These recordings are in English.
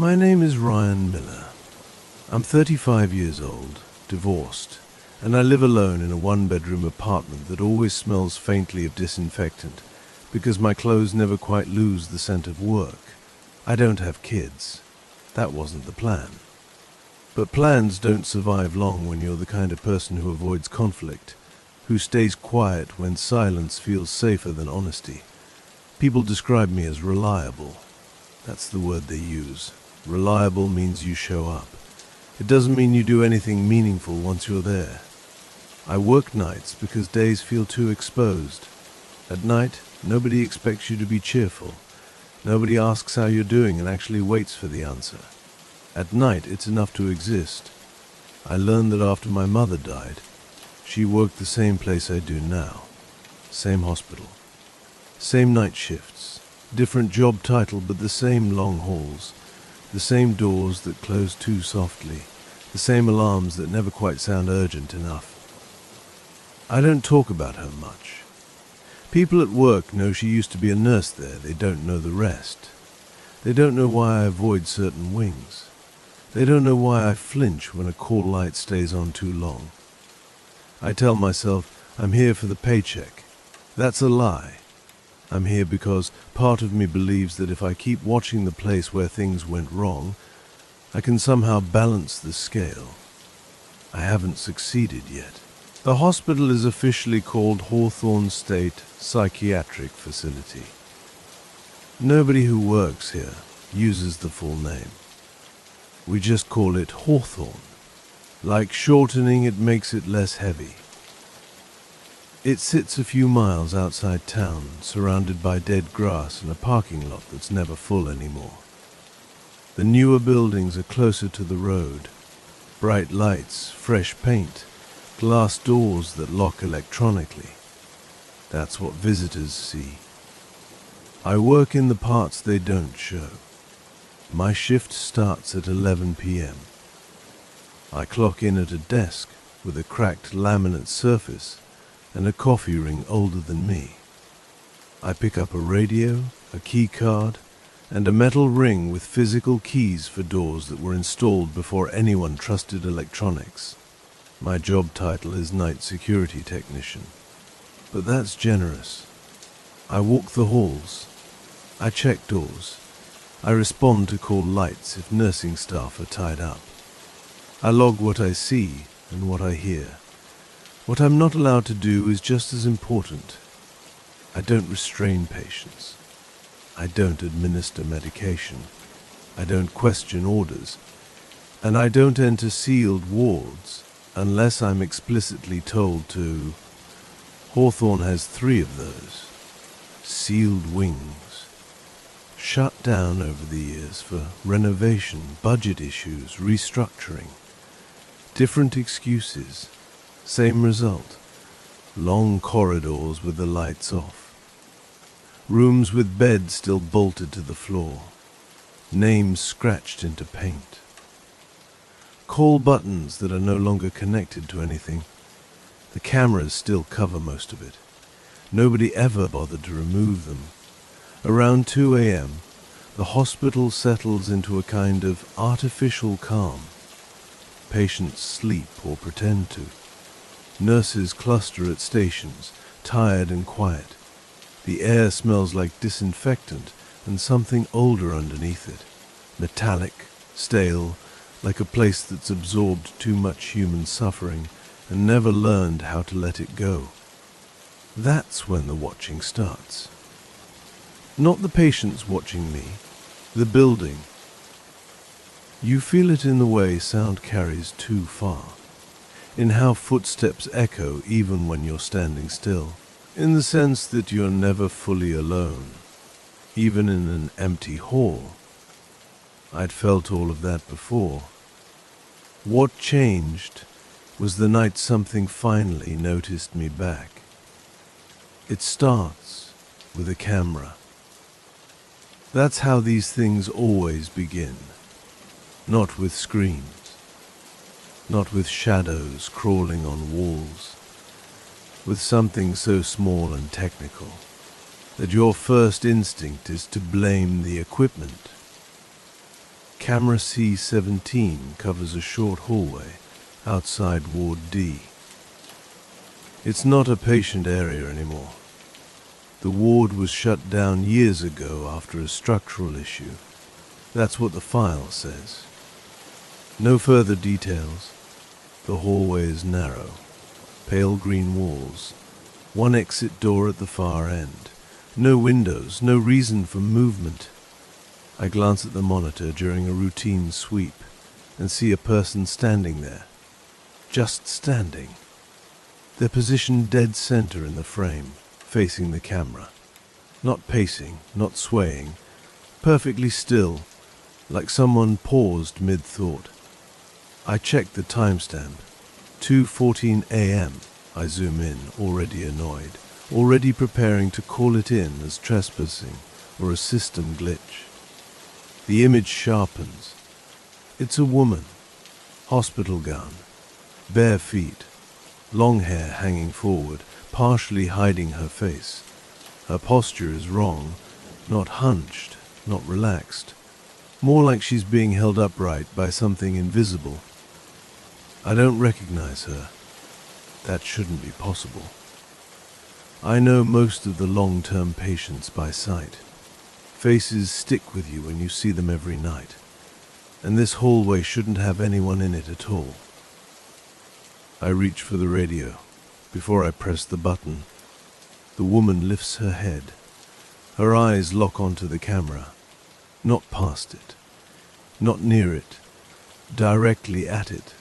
My name is Ryan Miller. I'm 35 years old, divorced, and I live alone in a one-bedroom apartment that always smells faintly of disinfectant because my clothes never quite lose the scent of work. I don't have kids. That wasn't the plan. But plans don't survive long when you're the kind of person who avoids conflict, who stays quiet when silence feels safer than honesty. People describe me as reliable. That's the word they use. Reliable means you show up. It doesn't mean you do anything meaningful once you're there. I work nights because days feel too exposed. At night, nobody expects you to be cheerful. Nobody asks how you're doing and actually waits for the answer. At night, it's enough to exist. I learned that after my mother died, she worked the same place I do now. Same hospital. Same night shifts. Different job title, but the same long halls. The same doors that close too softly. The same alarms that never quite sound urgent enough. I don't talk about her much. People at work know she used to be a nurse there. They don't know the rest. They don't know why I avoid certain wings. They don't know why I flinch when a call light stays on too long. I tell myself I'm here for the paycheck. That's a lie. I'm here because part of me believes that if I keep watching the place where things went wrong, I can somehow balance the scale. I haven't succeeded yet. The hospital is officially called Hawthorne State Psychiatric Facility. Nobody who works here uses the full name. We just call it Hawthorne. Like shortening, it makes it less heavy. It sits a few miles outside town, surrounded by dead grass and a parking lot that's never full anymore. The newer buildings are closer to the road. Bright lights, fresh paint, glass doors that lock electronically. That's what visitors see. I work in the parts they don't show. My shift starts at 11 p.m. I clock in at a desk with a cracked laminate surface and a coffee ring older than me. I pick up a radio, a key card, and a metal ring with physical keys for doors that were installed before anyone trusted electronics. My job title is night security technician, but that's generous. I walk the halls. I check doors. I respond to call lights if nursing staff are tied up. I log what I see and what I hear. What I'm not allowed to do is just as important. I don't restrain patients. I don't administer medication. I don't question orders. And I don't enter sealed wards unless I'm explicitly told to. Hawthorne has 3 of those. Sealed wings. Shut down over the years for renovation, budget issues, restructuring. Different excuses. Same result. Long corridors with the lights off. Rooms with beds still bolted to the floor. Names scratched into paint. Call buttons that are no longer connected to anything. The cameras still cover most of it. Nobody ever bothered to remove them. Around 2 a.m., the hospital settles into a kind of artificial calm. Patients sleep or pretend to. Nurses cluster at stations, tired and quiet. The air smells like disinfectant and something older underneath it. Metallic, stale, like a place that's absorbed too much human suffering and never learned how to let it go. That's when the watching starts. Not the patients watching me, the building. You feel it in the way sound carries too far, in how footsteps echo even when you're standing still, in the sense that you're never fully alone, even in an empty hall. I'd felt all of that before. What changed was the night something finally noticed me back. It starts with a camera. That's how these things always begin. Not with screams. Not with shadows crawling on walls. With something so small and technical that your first instinct is to blame the equipment. Camera C17 covers a short hallway outside Ward D. It's not a patient area anymore. The ward was shut down years ago after a structural issue. That's what the file says. No further details. The hallway is narrow, pale green walls, one exit door at the far end. No windows, no reason for movement. I glance at the monitor during a routine sweep and see a person standing there. Just standing. They're positioned dead center in the frame, facing the camera. Not pacing, not swaying. Perfectly still, like someone paused mid-thought. I check the timestamp. 2:14 a.m. I zoom in, already annoyed, already preparing to call it in as trespassing or a system glitch. The image sharpens. It's a woman, hospital gown, bare feet, long hair hanging forward, partially hiding her face. Her posture is wrong, not hunched, not relaxed, more like she's being held upright by something invisible. I don't recognize her. That shouldn't be possible. I know most of the long-term patients by sight. Faces stick with you when you see them every night, and this hallway shouldn't have anyone in it at all. I reach for the radio. Before I press the button, the woman lifts her head. Her eyes lock onto the camera, not past it, not near it, directly at it.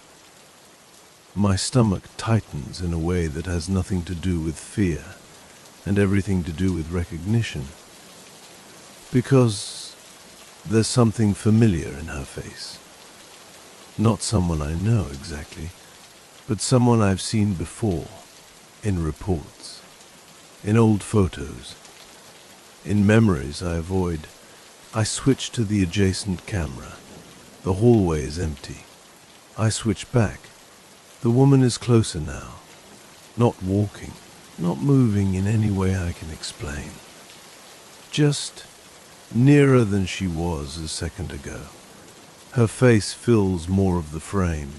My stomach tightens in a way that has nothing to do with fear and everything to do with recognition. Because there's something familiar in her face. Not someone I know exactly, but someone I've seen before, in reports, in old photos. In memories I avoid, I switch to the adjacent camera. The hallway is empty. I switch back. The woman is closer now, not walking, not moving in any way I can explain. Just nearer than she was a second ago. Her face fills more of the frame.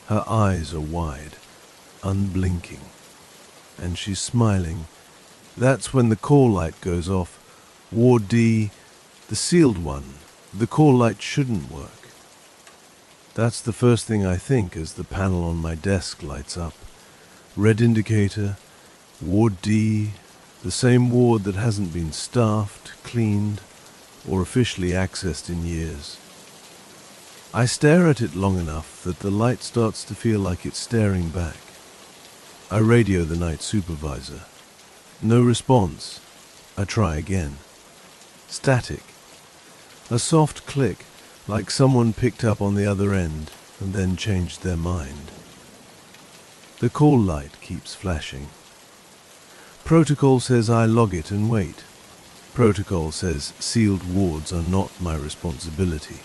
Her eyes are wide, unblinking, and she's smiling. That's when the call light goes off. Ward D, the sealed one, the call light shouldn't work. That's the first thing I think as the panel on my desk lights up. Red indicator, Ward D, the same ward that hasn't been staffed, cleaned, or officially accessed in years. I stare at it long enough that the light starts to feel like it's staring back. I radio the night supervisor. No response. I try again. Static. A soft click, like someone picked up on the other end and then changed their mind. The call light keeps flashing. Protocol says I log it and wait. Protocol says sealed wards are not my responsibility.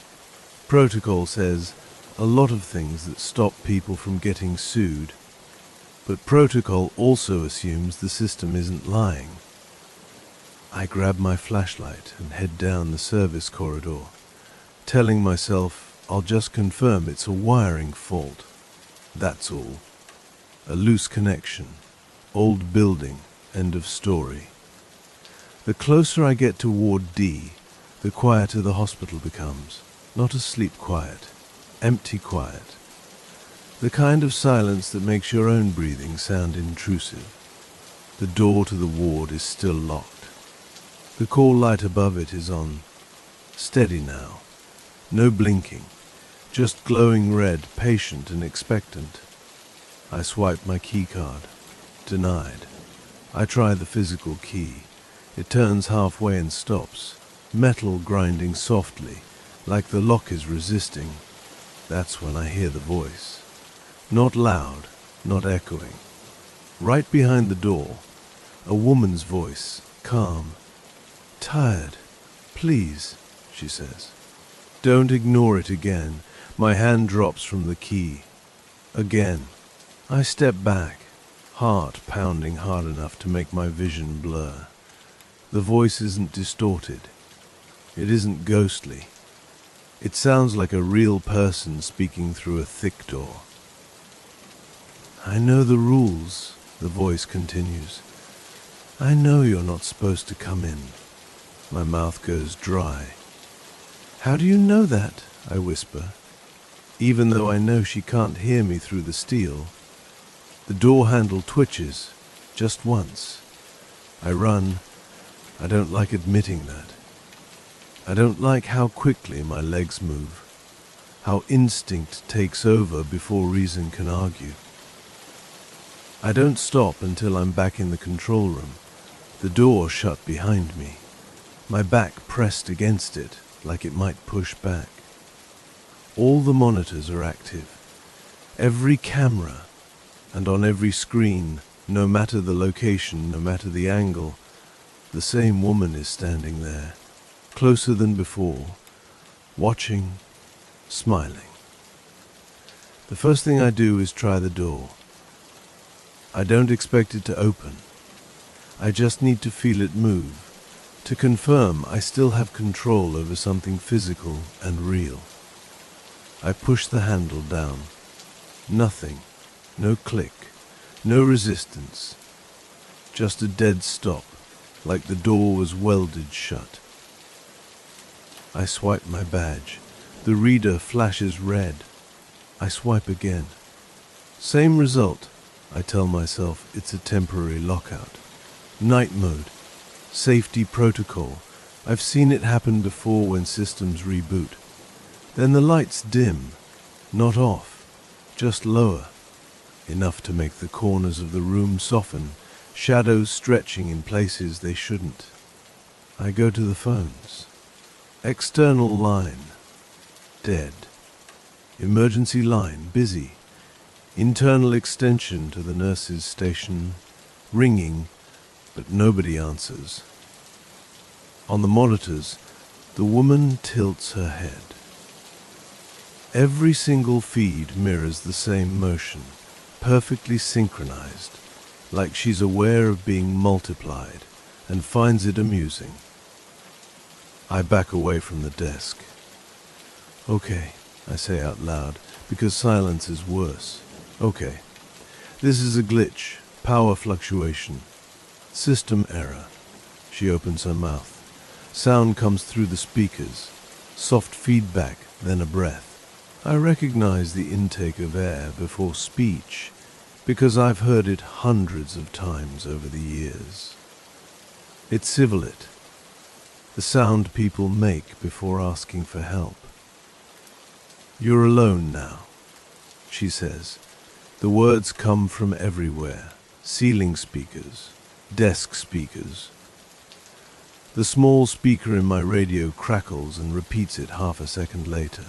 Protocol says a lot of things that stop people from getting sued. But protocol also assumes the system isn't lying. I grab my flashlight and head down the service corridor, telling myself I'll just confirm it's a wiring fault. That's all. A loose connection. Old building. End of story. The closer I get to Ward D, the quieter the hospital becomes. Not asleep quiet. Empty quiet. The kind of silence that makes your own breathing sound intrusive. The door to the ward is still locked. The call light above it is on. Steady now. No blinking. Just glowing red, patient and expectant. I swipe my keycard. Denied. I try the physical key. It turns halfway and stops. Metal grinding softly, like the lock is resisting. That's when I hear the voice. Not loud, not echoing. Right behind the door, a woman's voice, calm. Tired. Please, she says. Don't ignore it again. My hand drops from the key. Again. I step back, heart pounding hard enough to make my vision blur. The voice isn't distorted. It isn't ghostly. It sounds like a real person speaking through a thick door. "I know the rules," the voice continues. "I know you're not supposed to come in." My mouth goes dry. "How do you know that?" I whisper, even though I know she can't hear me through the steel. The door handle twitches, just once. I run. I don't like admitting that. I don't like how quickly my legs move, how instinct takes over before reason can argue. I don't stop until I'm back in the control room, the door shut behind me, my back pressed against it like it might push back. All the monitors are active, every camera, and on every screen, no matter the location, no matter the angle, the same woman is standing there, closer than before, watching, smiling. The first thing I do is try the door. I don't expect it to open. I just need to feel it move, to confirm I still have control over something physical and real. I push the handle down. Nothing, no click, no resistance, just a dead stop, like the door was welded shut. I swipe my badge. The reader flashes red. I swipe again. Same result. I tell myself it's a temporary lockout. Night mode. Safety protocol. I've seen it happen before when systems reboot. Then the lights dim. Not off. Just lower. Enough to make the corners of the room soften, shadows stretching in places they shouldn't. I go to the phones. External line. Dead. Emergency line. Busy. Internal extension to the nurse's station. Ringing, but nobody answers. On the monitors, the woman tilts her head. Every single feed mirrors the same motion, perfectly synchronized, like she's aware of being multiplied and finds it amusing. I back away from the desk. "Okay," I say out loud, because silence is worse. "Okay. This is a glitch, power fluctuation, system error." She opens her mouth. Sound comes through the speakers, soft feedback, then a breath. I recognize the intake of air before speech, because I've heard it hundreds of times over the years. It's sibilant, the sound people make before asking for help. "You're alone now," she says. The words come from everywhere, ceiling speakers, desk speakers. The small speaker in my radio crackles and repeats it half a second later.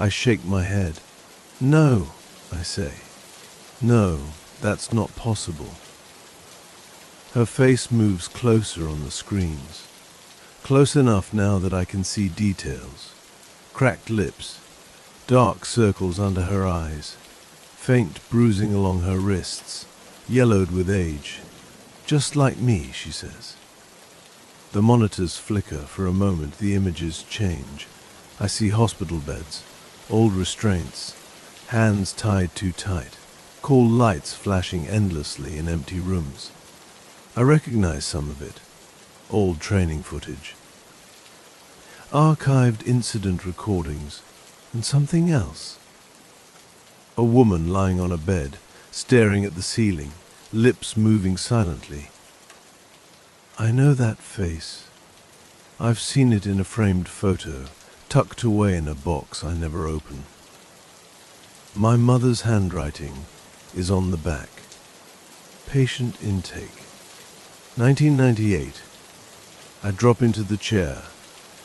I shake my head. "No," I say. "No, that's not possible." Her face moves closer on the screens, close enough now that I can see details. Cracked lips, dark circles under her eyes, faint bruising along her wrists, yellowed with age. "Just like me," she says. The monitors flicker. For a moment the images change. I see hospital beds, old restraints, hands tied too tight, cool lights flashing endlessly in empty rooms. I recognize some of it, old training footage, archived incident recordings, and something else. A woman lying on a bed, staring at the ceiling, lips moving silently. I know that face. I've seen it in a framed photo, tucked away in a box I never open. My mother's handwriting is on the back. Patient intake. 1998. I drop into the chair,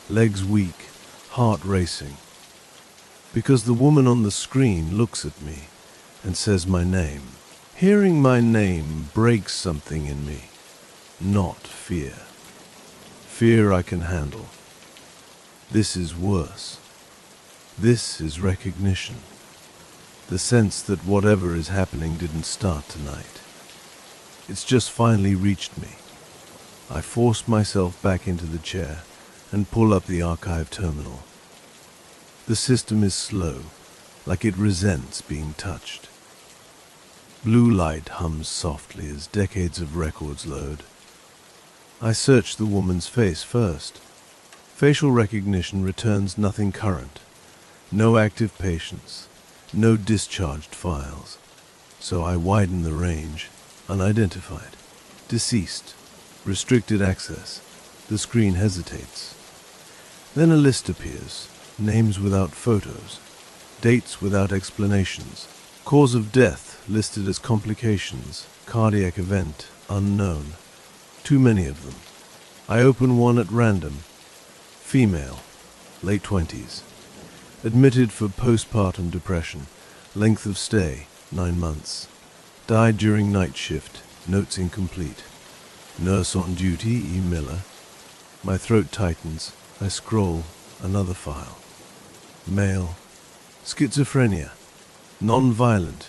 legs weak, heart racing, because the woman on the screen looks at me and says my name. Hearing my name breaks something in me, not fear. Fear I can handle. This is worse. This is recognition. The sense that whatever is happening didn't start tonight. It's just finally reached me. I force myself back into the chair and pull up the archive terminal. The system is slow, like it resents being touched. Blue light hums softly as decades of records load. I search the woman's face first. Facial recognition returns nothing current. No active patients, no discharged files. So I widen the range. Unidentified, deceased, restricted access. The screen hesitates. Then a list appears, names without photos, dates without explanations, cause of death listed as complications, cardiac event unknown. Too many of them. I open one at random. Female, late 20s. Admitted for postpartum depression. Length of stay, 9 months. Died during night shift. Notes incomplete. Nurse on duty, E. Miller. My throat tightens. I scroll. Another file. Male. Schizophrenia. Non-violent.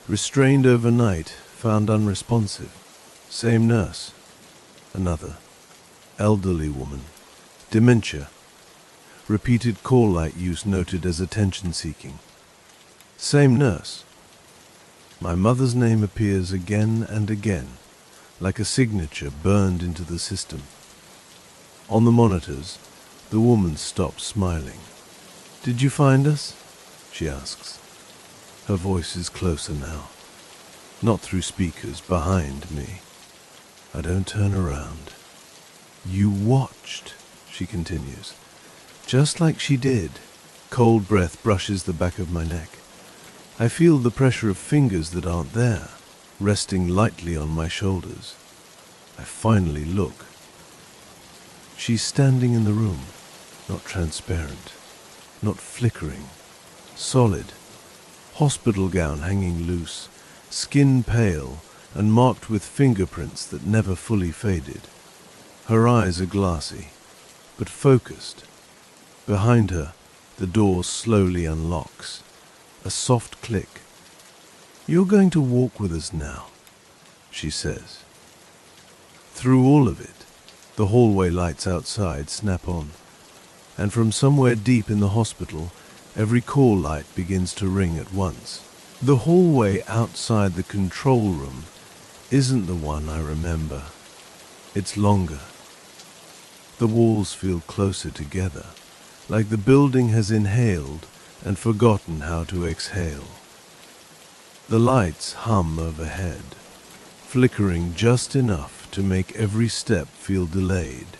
Restrained overnight. Found unresponsive. Same nurse. Another. Elderly woman. Dementia. Repeated call light use noted as attention-seeking. Same nurse. My mother's name appears again and again, like a signature burned into the system. On the monitors, the woman stops smiling. "Did you find us?" she asks. Her voice is closer now, not through speakers behind me. I don't turn around. "You watched," she continues, just like she did. Cold breath brushes the back of my neck. I feel the pressure of fingers that aren't there, resting lightly on my shoulders. I finally look. She's standing in the room, not transparent, not flickering, solid, hospital gown hanging loose, skin pale and marked with fingerprints that never fully faded. Her eyes are glassy, but focused. Behind her, the door slowly unlocks. A soft click. "You're going to walk with us now," she says. Through all of it, the hallway lights outside snap on, and from somewhere deep in the hospital, every call light begins to ring at once. The hallway outside the control room isn't the one I remember. It's longer. The walls feel closer together, like the building has inhaled and forgotten how to exhale. The lights hum overhead, flickering just enough to make every step feel delayed,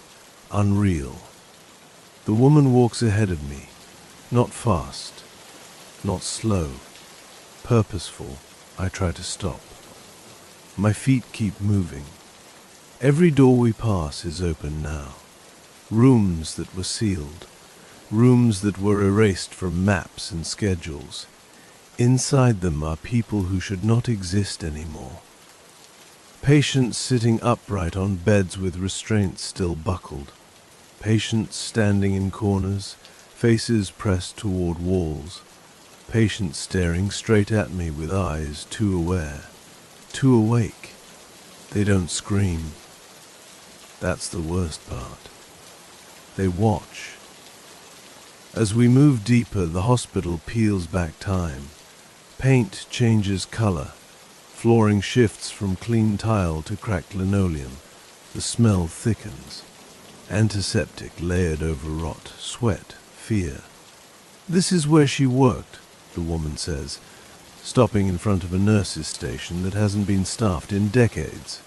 unreal. The woman walks ahead of me, not fast, not slow, purposeful. I try to stop. My feet keep moving. Every door we pass is open now. Rooms that were sealed. Rooms that were erased from maps and schedules. Inside them are people who should not exist anymore. Patients sitting upright on beds with restraints still buckled. Patients standing in corners, faces pressed toward walls. Patients staring straight at me with eyes too aware, too awake. They don't scream. That's the worst part. They watch. As we move deeper, the hospital peels back time. Paint changes color. Flooring shifts from clean tile to cracked linoleum. The smell thickens. Antiseptic layered over rot, sweat, fear. "This is where she worked," the woman says, stopping in front of a nurse's station that hasn't been staffed in decades.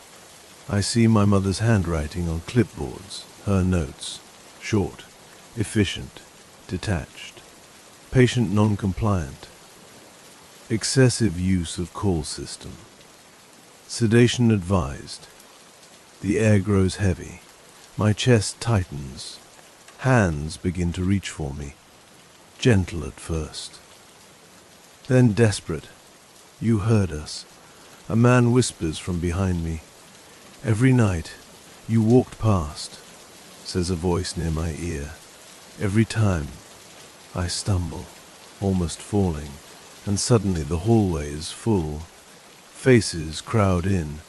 I see my mother's handwriting on clipboards, her notes. Short, efficient, detached. Patient non-compliant. Excessive use of call system. Sedation advised. The air grows heavy. My chest tightens. Hands begin to reach for me. Gentle at first. Then desperate. "You heard us." A man whispers from behind me. "Every night, you walked past," says a voice near my ear. Every time, I stumble, almost falling, and suddenly the hallway is full. Faces crowd in,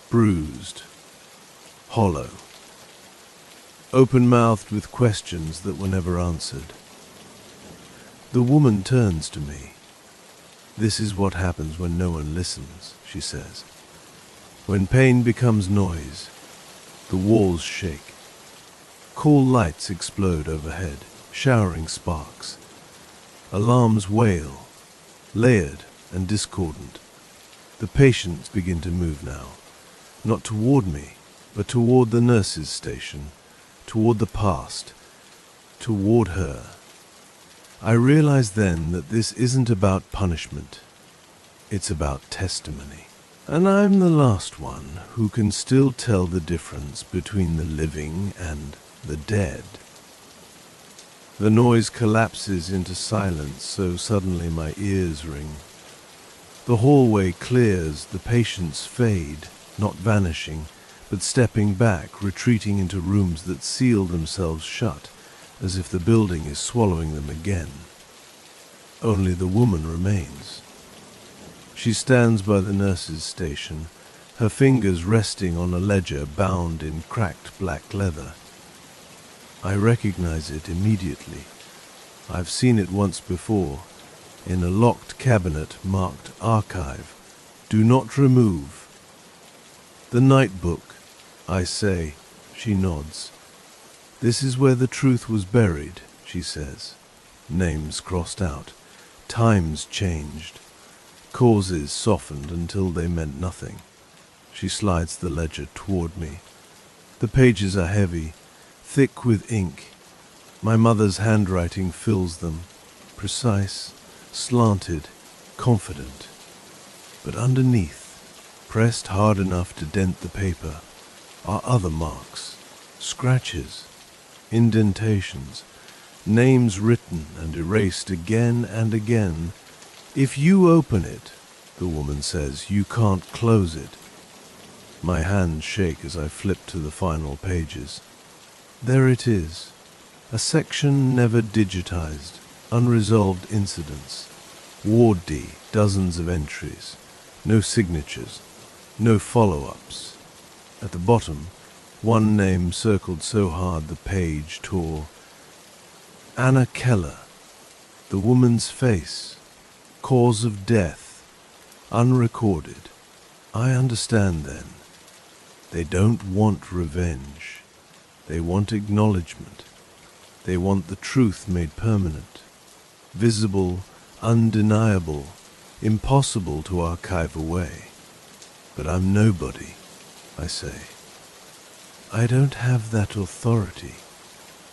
bruised, hollow, open-mouthed with questions that were never answered. The woman turns to me. "This is what happens when no one listens," she says. "When pain becomes noise, the walls shake. Cool lights explode overhead, showering sparks. Alarms wail, layered and discordant. The patients begin to move now, not toward me, but toward the nurse's station, toward the past, toward her. I realize then that this isn't about punishment. It's about testimony. And I'm the last one who can still tell the difference between the living and the dead." The noise collapses into silence so suddenly my ears ring. The hallway clears, the patients fade, not vanishing, but stepping back, retreating into rooms that seal themselves shut, as if the building is swallowing them again. Only the woman remains. She stands by the nurse's station, her fingers resting on a ledger bound in cracked black leather. I recognize it immediately. I've seen it once before, in a locked cabinet marked Archive. "Do not remove." "The night book," I say. She nods. "This is where the truth was buried," she says. Names crossed out. Times changed. Causes softened until they meant nothing. She slides the ledger toward me. The pages are heavy, thick with ink. My mother's handwriting fills them, precise, slanted, confident. But underneath, pressed hard enough to dent the paper, are other marks, scratches, indentations, names written and erased again and again. "If you open it," the woman says, "you can't close it." My hands shake as I flip to the final pages. There it is, a section never digitized, unresolved incidents. Ward D, dozens of entries, no signatures, no follow-ups. At the bottom, one name circled so hard the page tore. Anna Keller, the woman's face, cause of death, unrecorded. I understand then. They don't want revenge. They want acknowledgement. They want the truth made permanent, visible, undeniable, impossible to archive away. But I'm nobody, I say. I don't have that authority.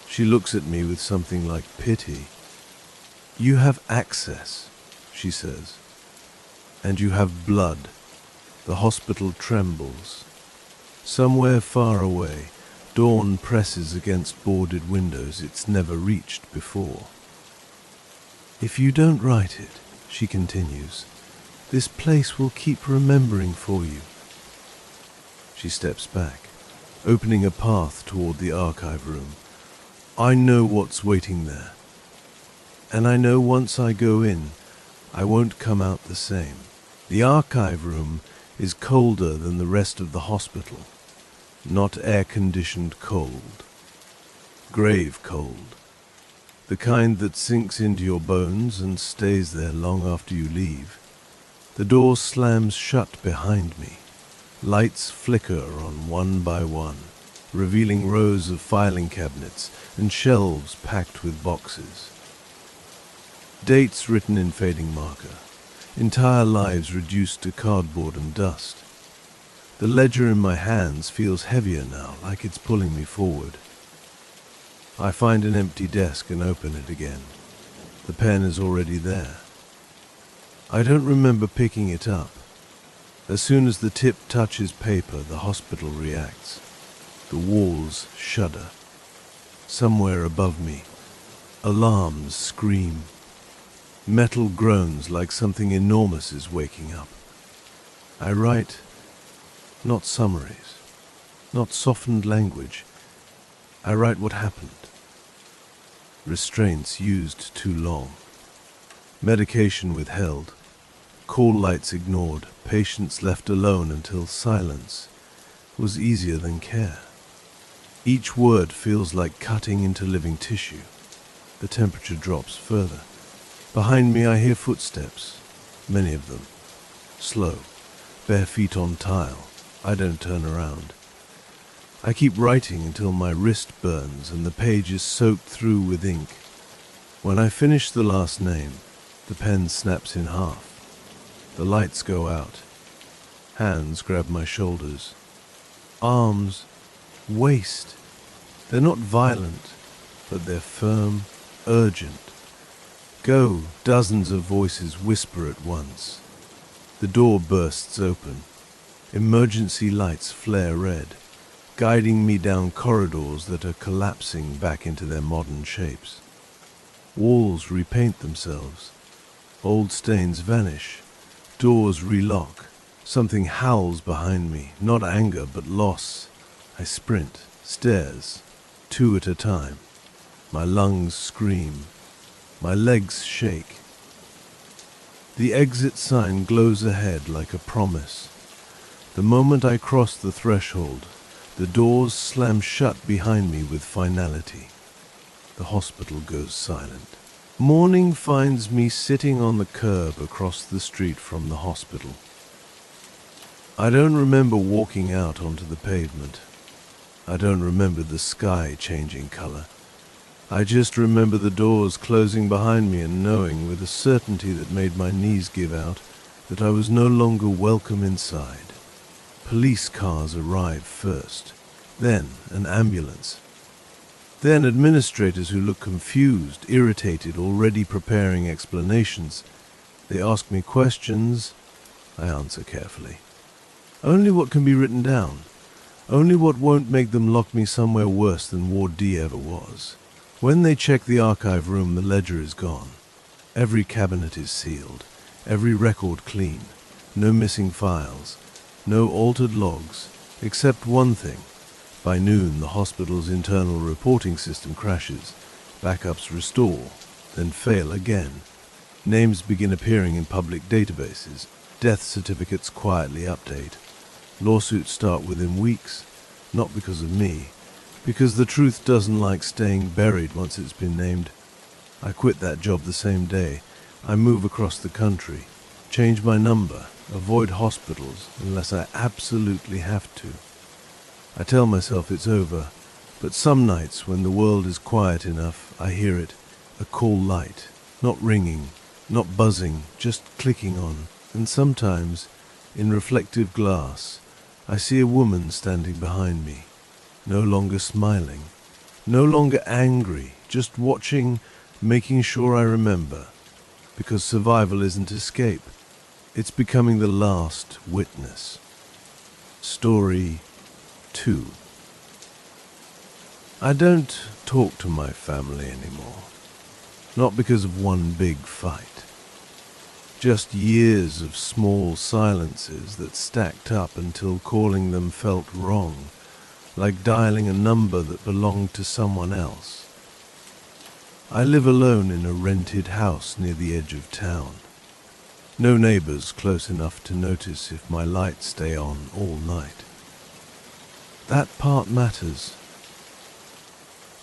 She looks at me with something like pity. "You have access," she says. "And you have blood." The hospital trembles. Somewhere far away, dawn presses against boarded windows it's never reached before. "If you don't write it," she continues, "this place will keep remembering for you." She steps back, opening a path toward the archive room. I know what's waiting there. And I know once I go in, I won't come out the same. The archive room is colder than the rest of the hospital. Not air-conditioned cold. Grave cold. The kind that sinks into your bones and stays there long after you leave. The door slams shut behind me. Lights flicker on one by one, revealing rows of filing cabinets and shelves packed with boxes. Dates written in fading marker. Entire lives reduced to cardboard and dust. The ledger in my hands feels heavier now, like it's pulling me forward. I find an empty desk and open it again. The pen is already there. I don't remember picking it up. As soon as the tip touches paper, the hospital reacts. The walls shudder. Somewhere above me, alarms scream. Metal groans like something enormous is waking up. I write, not summaries, not softened language. I write what happened. Restraints used too long. Medication withheld. Call lights ignored. Patients left alone until silence was easier than care. Each word feels like cutting into living tissue. The temperature drops further. Behind me I hear footsteps, many of them, slow, bare feet on tile. I don't turn around. I keep writing until my wrist burns and the page is soaked through with ink. When I finish the last name, the pen snaps in half. The lights go out. Hands grab my shoulders. Arms, waist. They're not violent, but they're firm, urgent. Go, dozens of voices whisper at once. The door bursts open. Emergency lights flare red, guiding me down corridors that are collapsing back into their modern shapes. Walls repaint themselves. Old stains vanish. Doors relock. Something howls behind me, not anger but loss. I sprint, stairs, 2 at a time. My lungs scream. My legs shake. The exit sign glows ahead like a promise. The moment I cross the threshold, the doors slam shut behind me with finality. The hospital goes silent. Morning finds me sitting on the curb across the street from the hospital. I don't remember walking out onto the pavement. I don't remember the sky changing color. I just remember the doors closing behind me and knowing with a certainty that made my knees give out that I was no longer welcome inside. Police cars arrive first, then an ambulance. Then administrators who look confused, irritated, already preparing explanations. They ask me questions. I answer carefully. Only what can be written down. Only what won't make them lock me somewhere worse than Ward D ever was. When they check the archive room, the ledger is gone. Every cabinet is sealed. Every record clean. No missing files. No altered logs. Except one thing. By noon, the hospital's internal reporting system crashes. Backups restore, then fail again. Names begin appearing in public databases. Death certificates quietly update. Lawsuits start within weeks, not because of me, because the truth doesn't like staying buried once it's been named. I quit that job the same day. I move across the country, change my number, avoid hospitals unless I absolutely have to. I tell myself it's over, but some nights when the world is quiet enough, I hear it, a call light, not ringing, not buzzing, just clicking on. And sometimes, in reflective glass, I see a woman standing behind me, no longer smiling, no longer angry, just watching, making sure I remember, because survival isn't escape. It's becoming the last witness. Story 2. I don't talk to my family anymore, not because of one big fight. Just years of small silences that stacked up until calling them felt wrong, like dialing a number that belonged to someone else. I live alone in a rented house near the edge of town. No neighbors close enough to notice if my lights stay on all night. That part matters.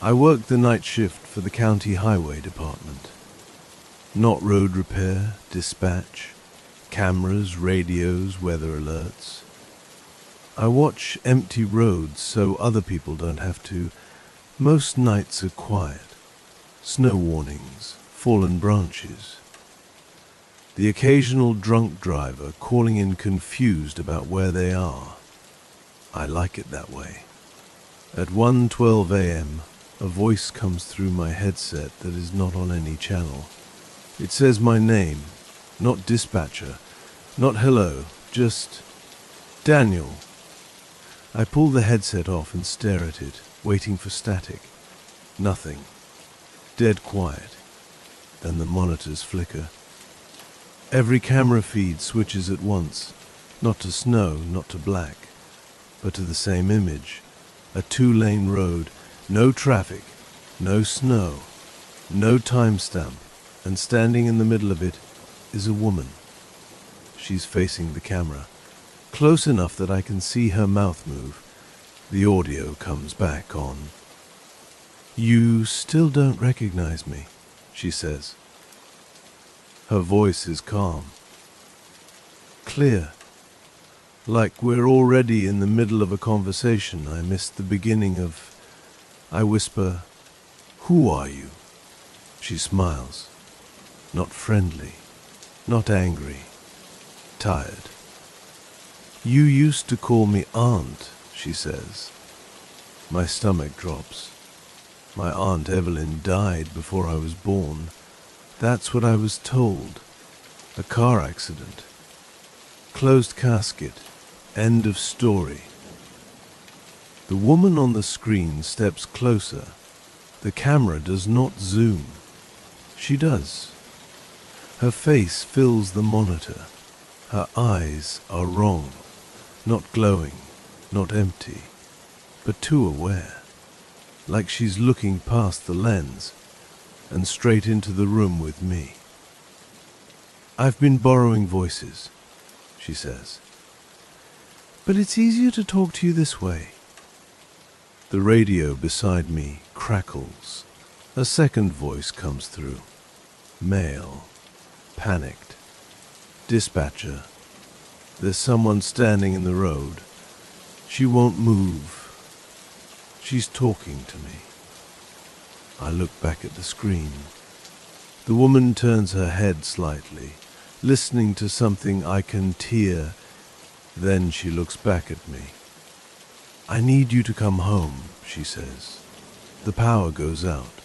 I work the night shift for the county highway department. Not road repair, dispatch, cameras, radios, weather alerts. I watch empty roads so other people don't have to. Most nights are quiet. Snow warnings, fallen branches. The occasional drunk driver calling in confused about where they are. I like it that way. At 1:12 a.m., a voice comes through my headset that is not on any channel. It says my name, not dispatcher, not hello, just Daniel. I pull the headset off and stare at it, waiting for static. Nothing. Dead quiet. Then the monitors flicker. Every camera feed switches at once, not to snow, not to black, but to the same image. A 2-lane road, no traffic, no snow, no timestamp. And standing in the middle of it is a woman. She's facing the camera, close enough that I can see her mouth move. The audio comes back on. "You still don't recognize me," she says. Her voice is calm, clear, like we're already in the middle of a conversation. I missed the beginning of... I whisper, "Who are you?" She smiles, not friendly, not angry, tired. "You used to call me Aunt," she says. My stomach drops. My Aunt Evelyn died before I was born. That's what I was told. A car accident. Closed casket. End of story. The woman on the screen steps closer. The camera does not zoom. She does. Her face fills the monitor. Her eyes are wrong. Not glowing, not empty, but too aware. Like she's looking past the lens and straight into the room with me. "I've been borrowing voices," she says. "But it's easier to talk to you this way." The radio beside me crackles. A second voice comes through. Male. Panicked. "Dispatcher. There's someone standing in the road. She won't move. She's talking to me." I look back at the screen. The woman turns her head slightly, listening to something I can hear. Then she looks back at me. "I need you to come home," she says. The power goes out.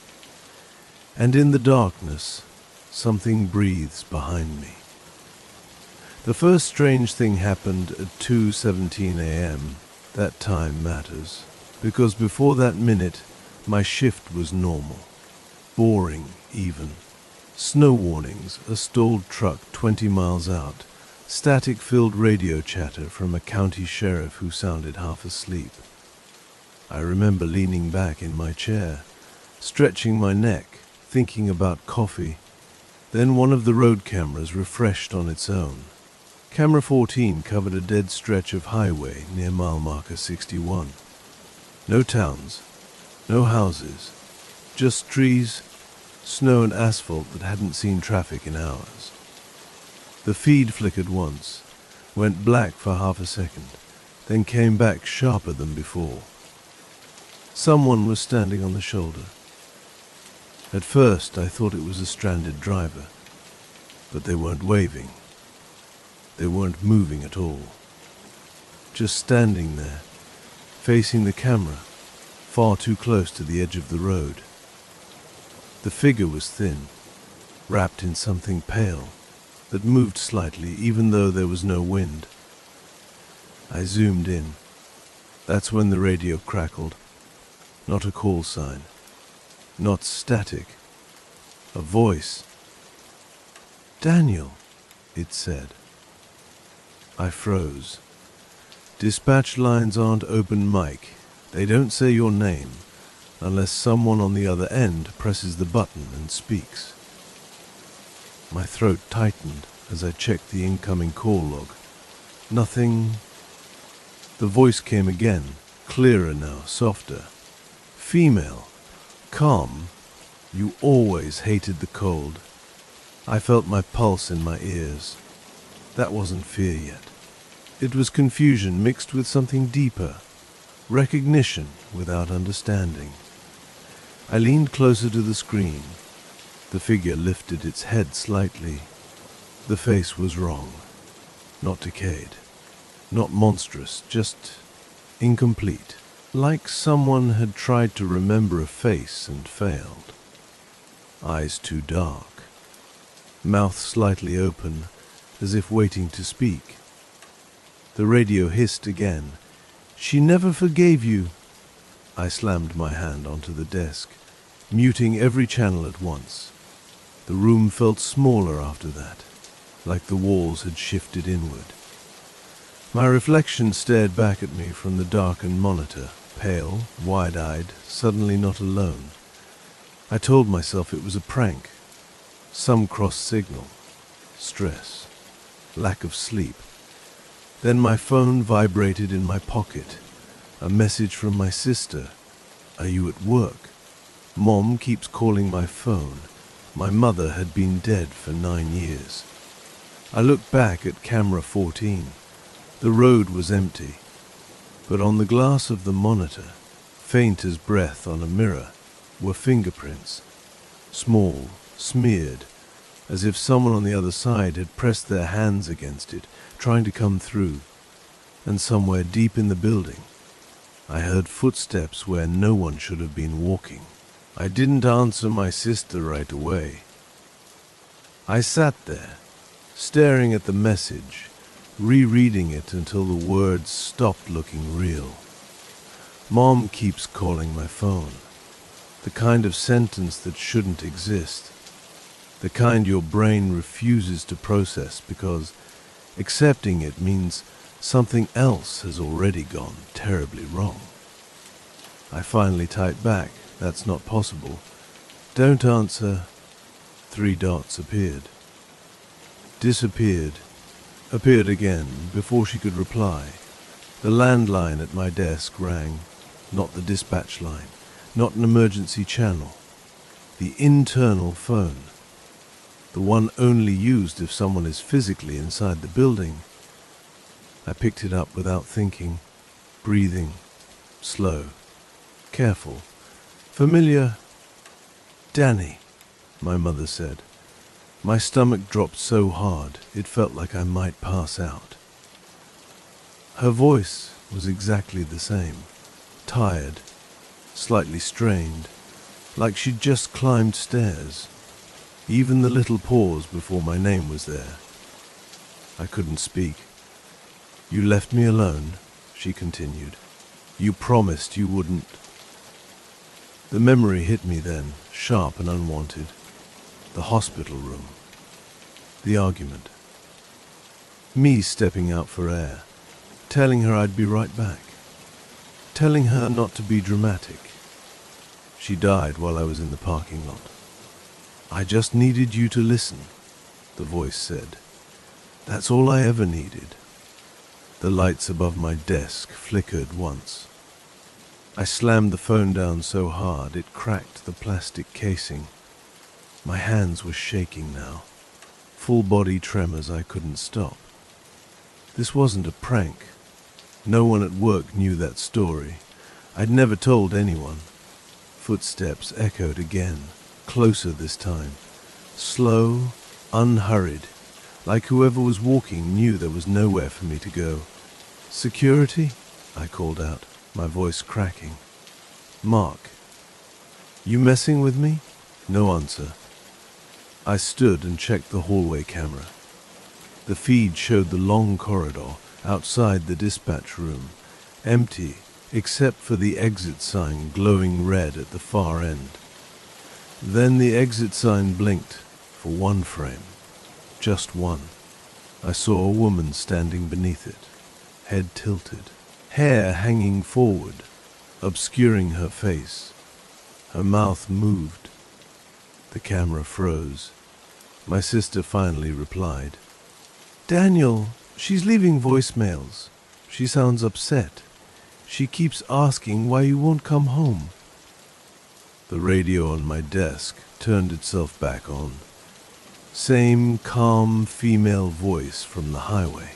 And in the darkness, something breathes behind me. The first strange thing happened at 2:17 a.m. That time matters, because before that minute, my shift was normal. Boring, even. Snow warnings, a stalled truck 20 miles out, static-filled radio chatter from a county sheriff who sounded half asleep. I remember leaning back in my chair, stretching my neck, thinking about coffee. Then one of the road cameras refreshed on its own. Camera 14 covered a dead stretch of highway near mile marker 61. No towns, no houses, just trees, snow and asphalt that hadn't seen traffic in hours. The feed flickered once, went black for half a second, then came back sharper than before. Someone was standing on the shoulder. At first I thought it was a stranded driver, but they weren't waving. They weren't moving at all. Just standing there, facing the camera, far too close to the edge of the road. The figure was thin, wrapped in something pale, that moved slightly even though there was no wind. I zoomed in. That's when the radio crackled. Not a call sign. Not static. A voice. "Daniel," it said. I froze. Dispatch lines aren't open mic. They don't say your name unless someone on the other end presses the button and speaks. My throat tightened as I checked the incoming call log. Nothing. The voice came again, clearer now, softer. "Female. Calm. You always hated the cold." I felt my pulse in my ears. That wasn't fear yet. It was confusion mixed with something deeper. Recognition without understanding. I leaned closer to the screen. The figure lifted its head slightly. The face was wrong. Not decayed. Not monstrous, just incomplete. Like someone had tried to remember a face and failed. Eyes too dark. Mouth slightly open, as if waiting to speak. The radio hissed again. "She never forgave you." I slammed my hand onto the desk, muting every channel at once. The room felt smaller after that, like the walls had shifted inward. My reflection stared back at me from the darkened monitor, pale, wide-eyed, suddenly not alone. I told myself it was a prank, some cross signal, stress, lack of sleep. Then my phone vibrated in my pocket. A message from my sister. "Are you at work? Mom keeps calling my phone. My mother had been dead for 9 years. I looked back at camera 14. The road was empty, but on the glass of the monitor, faint as breath on a mirror, were fingerprints, small, smeared, as if someone on the other side had pressed their hands against it, trying to come through. And somewhere deep in the building, I heard footsteps where no one should have been walking. I didn't answer my sister right away. I sat there, staring at the message, rereading it until the words stopped looking real. Mom keeps calling my phone. The kind of sentence that shouldn't exist. The kind your brain refuses to process because accepting it means something else has already gone terribly wrong. I finally typed back, "That's not possible. Don't answer." 3 dots appeared. Disappeared. Appeared again before she could reply. The landline at my desk rang. Not the dispatch line. Not an emergency channel. The internal phone. The one only used if someone is physically inside the building. I picked it up without thinking, breathing, slow, careful, familiar. "Danny," my mother said. My stomach dropped so hard it felt like I might pass out. Her voice was exactly the same, tired, slightly strained, like she'd just climbed stairs. Even the little pause before my name was there. I couldn't speak. "You left me alone," she continued. "You promised you wouldn't." The memory hit me then, sharp and unwanted. The hospital room. The argument. Me stepping out for air, telling her I'd be right back. Telling her not to be dramatic. She died while I was in the parking lot. "I just needed you to listen," the voice said. "That's all I ever needed." The lights above my desk flickered once. I slammed the phone down so hard it cracked the plastic casing. My hands were shaking now. Full body tremors I couldn't stop. This wasn't a prank. No one at work knew that story. I'd never told anyone. Footsteps echoed again, closer this time. Slow, unhurried, like whoever was walking knew there was nowhere for me to go. "Security?" I called out, my voice cracking. "Mark. You messing with me?" No answer. I stood and checked the hallway camera. The feed showed the long corridor outside the dispatch room, empty except for the exit sign glowing red at the far end. Then the exit sign blinked for one frame, just one. I saw a woman standing beneath it, head tilted, hair hanging forward, obscuring her face. Her mouth moved. The camera froze. My sister finally replied. "Daniel, she's leaving voicemails. She sounds upset. She keeps asking why you won't come home." The radio on my desk turned itself back on. Same calm female voice from the highway.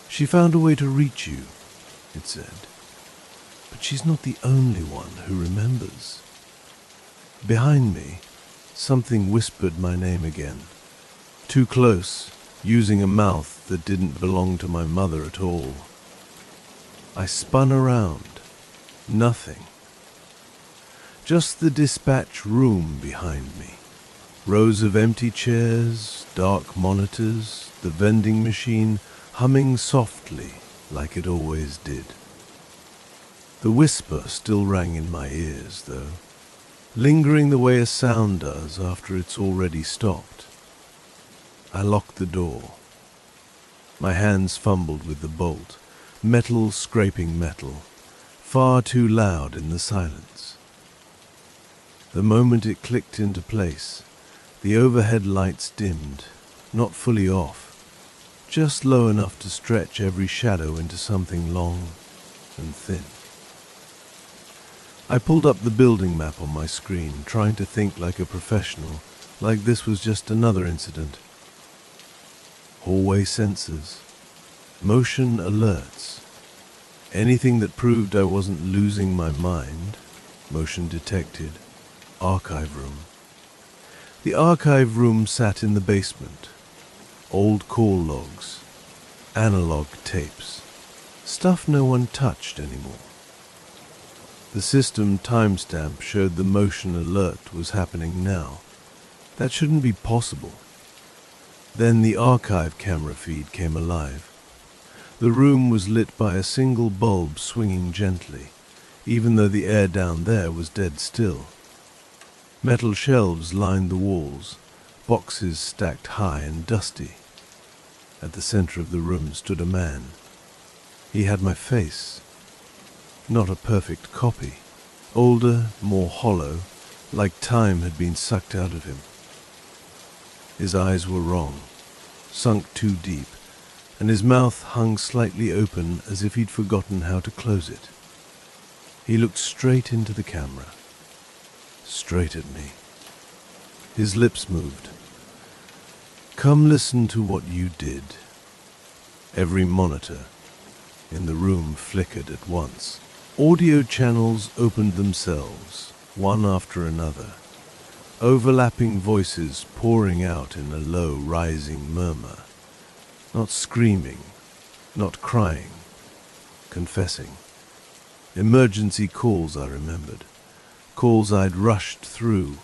"She found a way to reach you," it said. "But she's not the only one who remembers." Behind me, something whispered my name again. Too close, using a mouth that didn't belong to my mother at all. I spun around. Nothing. Just the dispatch room behind me. Rows of empty chairs, dark monitors, the vending machine humming softly like it always did. The whisper still rang in my ears, though, lingering the way a sound does after it's already stopped. I locked the door. My hands fumbled with the bolt, metal scraping metal, far too loud in the silence. The moment it clicked into place, the overhead lights dimmed, not fully off, just low enough to stretch every shadow into something long and thin. I pulled up the building map on my screen, trying to think like a professional, like this was just another incident. Hallway sensors, motion alerts, anything that proved I wasn't losing my mind, motion detected, archive room. The archive room sat in the basement. Old call logs, analog tapes, stuff no one touched anymore. The system timestamp showed the motion alert was happening now. That shouldn't be possible. Then the archive camera feed came alive. The room was lit by a single bulb swinging gently, even though the air down there was dead still. Metal shelves lined the walls, boxes stacked high and dusty. At the center of the room stood a man. He had my face. Not a perfect copy. Older, more hollow, like time had been sucked out of him. His eyes were wrong, sunk too deep, and his mouth hung slightly open as if he'd forgotten how to close it. He looked straight into the camera, straight at me. His lips moved. "Come listen to what you did." Every monitor in the room flickered at once. Audio channels opened themselves, one after another. Overlapping voices pouring out in a low, rising murmur. Not screaming, not crying, confessing. Emergency calls, I remembered. Calls I'd rushed through.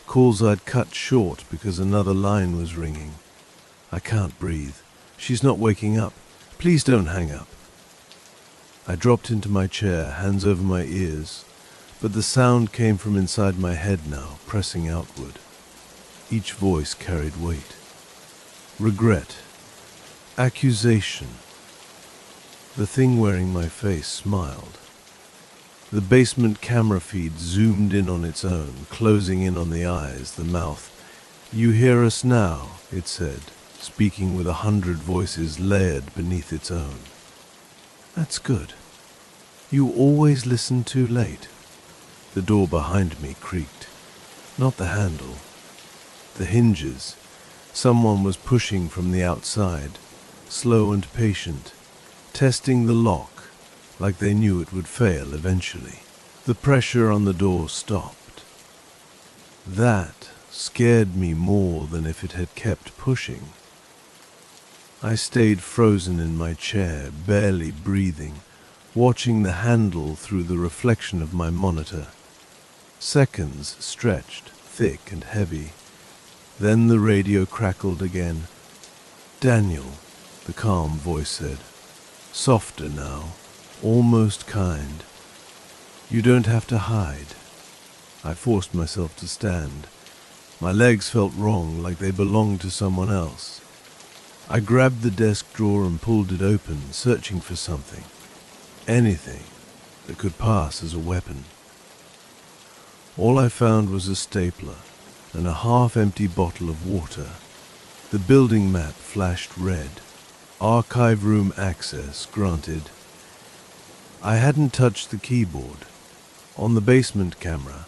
Calls I'd cut short because another line was ringing. "I can't breathe. She's not waking up. Please don't hang up." I dropped into my chair, hands over my ears. But the sound came from inside my head now, pressing outward. Each voice carried weight. Regret. Accusation. The thing wearing my face smiled. The basement camera feed zoomed in on its own, closing in on the eyes, the mouth. "You hear us now," it said, speaking with 100 voices layered beneath its own. "That's good. You always listen too late." The door behind me creaked. Not the handle. The hinges. Someone was pushing from the outside, slow and patient, testing the lock, like they knew it would fail eventually. The pressure on the door stopped. That scared me more than if it had kept pushing. I stayed frozen in my chair, barely breathing, watching the handle through the reflection of my monitor. Seconds stretched, thick and heavy. Then the radio crackled again. "Daniel," the calm voice said. Softer now, almost kind. "You don't have to hide." I forced myself to stand. My legs felt wrong, like they belonged to someone else. I grabbed the desk drawer and pulled it open, searching for something. Anything that could pass as a weapon. All I found was a stapler and a half-empty bottle of water. The building map flashed red. Archive room access granted. I hadn't touched the keyboard. On the basement camera,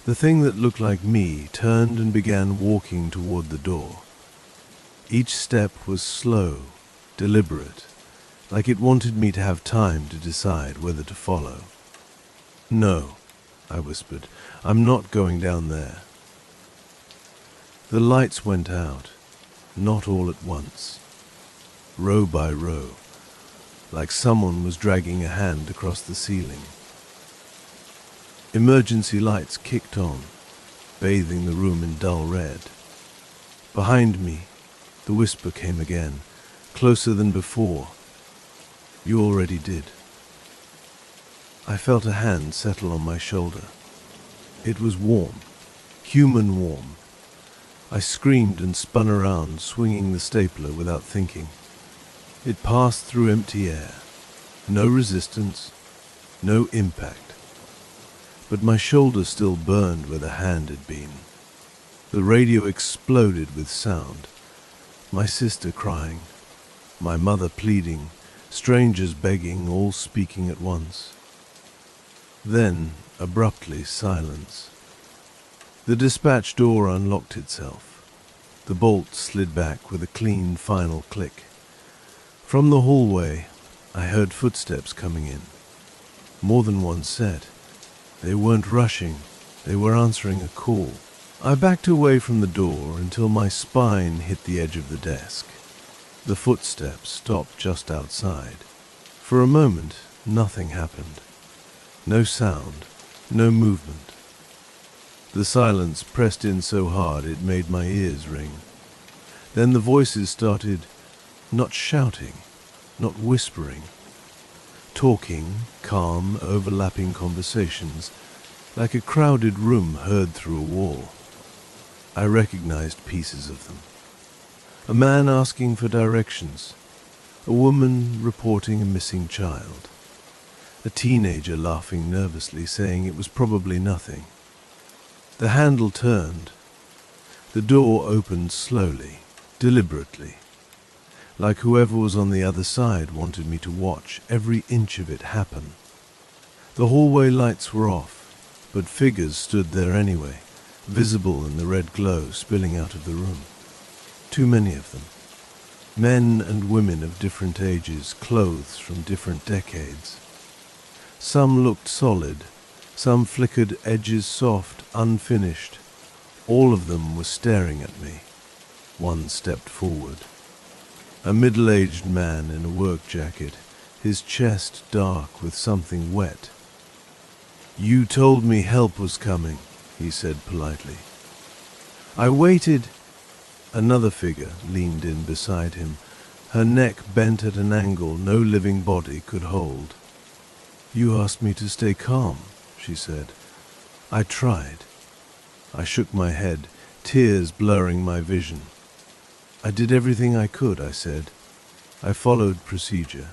the thing that looked like me turned and began walking toward the door. Each step was slow, deliberate, like it wanted me to have time to decide whether to follow. "No," I whispered, "I'm not going down there." The lights went out, not all at once, row by row, like someone was dragging a hand across the ceiling. Emergency lights kicked on, bathing the room in dull red. Behind me, the whisper came again, closer than before. "You already did." I felt a hand settle on my shoulder. It was warm, human warm. I screamed and spun around, swinging the stapler without thinking. It passed through empty air. No resistance, no impact. But my shoulder still burned where the hand had been. The radio exploded with sound. My sister crying, my mother pleading, strangers begging, all speaking at once. Then, abruptly, silence. The dispatch door unlocked itself. The bolt slid back with a clean final click. From the hallway, I heard footsteps coming in. More than one set. They weren't rushing. They were answering a call. I backed away from the door until my spine hit the edge of the desk. The footsteps stopped just outside. For a moment, nothing happened. No sound, no movement. The silence pressed in so hard it made my ears ring. Then the voices started, not shouting, not whispering, talking, calm, overlapping conversations, like a crowded room heard through a wall. I recognized pieces of them. A man asking for directions, a woman reporting a missing child, a teenager laughing nervously, saying it was probably nothing. The handle turned. The door opened slowly, deliberately, like whoever was on the other side wanted me to watch every inch of it happen. The hallway lights were off, but figures stood there anyway, visible in the red glow spilling out of the room. Too many of them. Men and women of different ages, clothes from different decades. Some looked solid, some flickered edges soft, unfinished. All of them were staring at me. One stepped forward. A middle-aged man in a work jacket, his chest dark with something wet. "You told me help was coming," he said politely. I waited. Another figure leaned in beside him, her neck bent at an angle no living body could hold. "You asked me to stay calm," she said. I tried. I shook my head, tears blurring my vision. "I did everything I could," I said. "I followed procedure.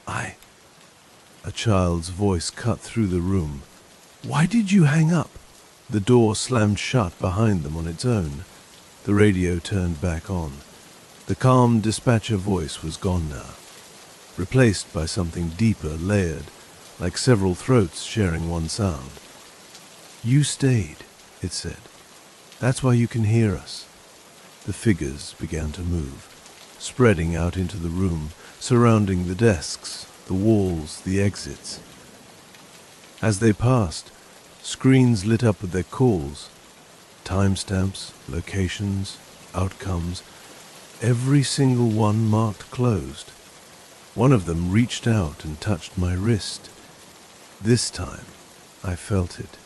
A child's voice cut through the room. "Why did you hang up?" The door slammed shut behind them on its own. The radio turned back on. The calm dispatcher voice was gone now, replaced by something deeper, layered, like several throats sharing one sound. "You stayed," it said. "That's why you can hear us." The figures began to move, spreading out into the room, surrounding the desks, the walls, the exits. As they passed, screens lit up with their calls, timestamps, locations, outcomes, every single one marked closed. One of them reached out and touched my wrist. This time, I felt it.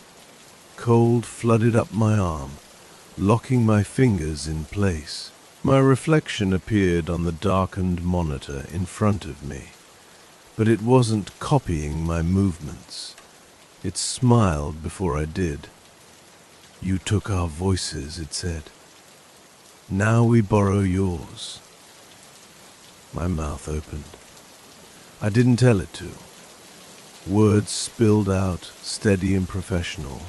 Cold flooded up my arm, locking my fingers in place. My reflection appeared on the darkened monitor in front of me, but it wasn't copying my movements. It smiled before I did. "You took our voices," it said. "Now we borrow yours." My mouth opened. I didn't tell it to. Words spilled out, steady and professional,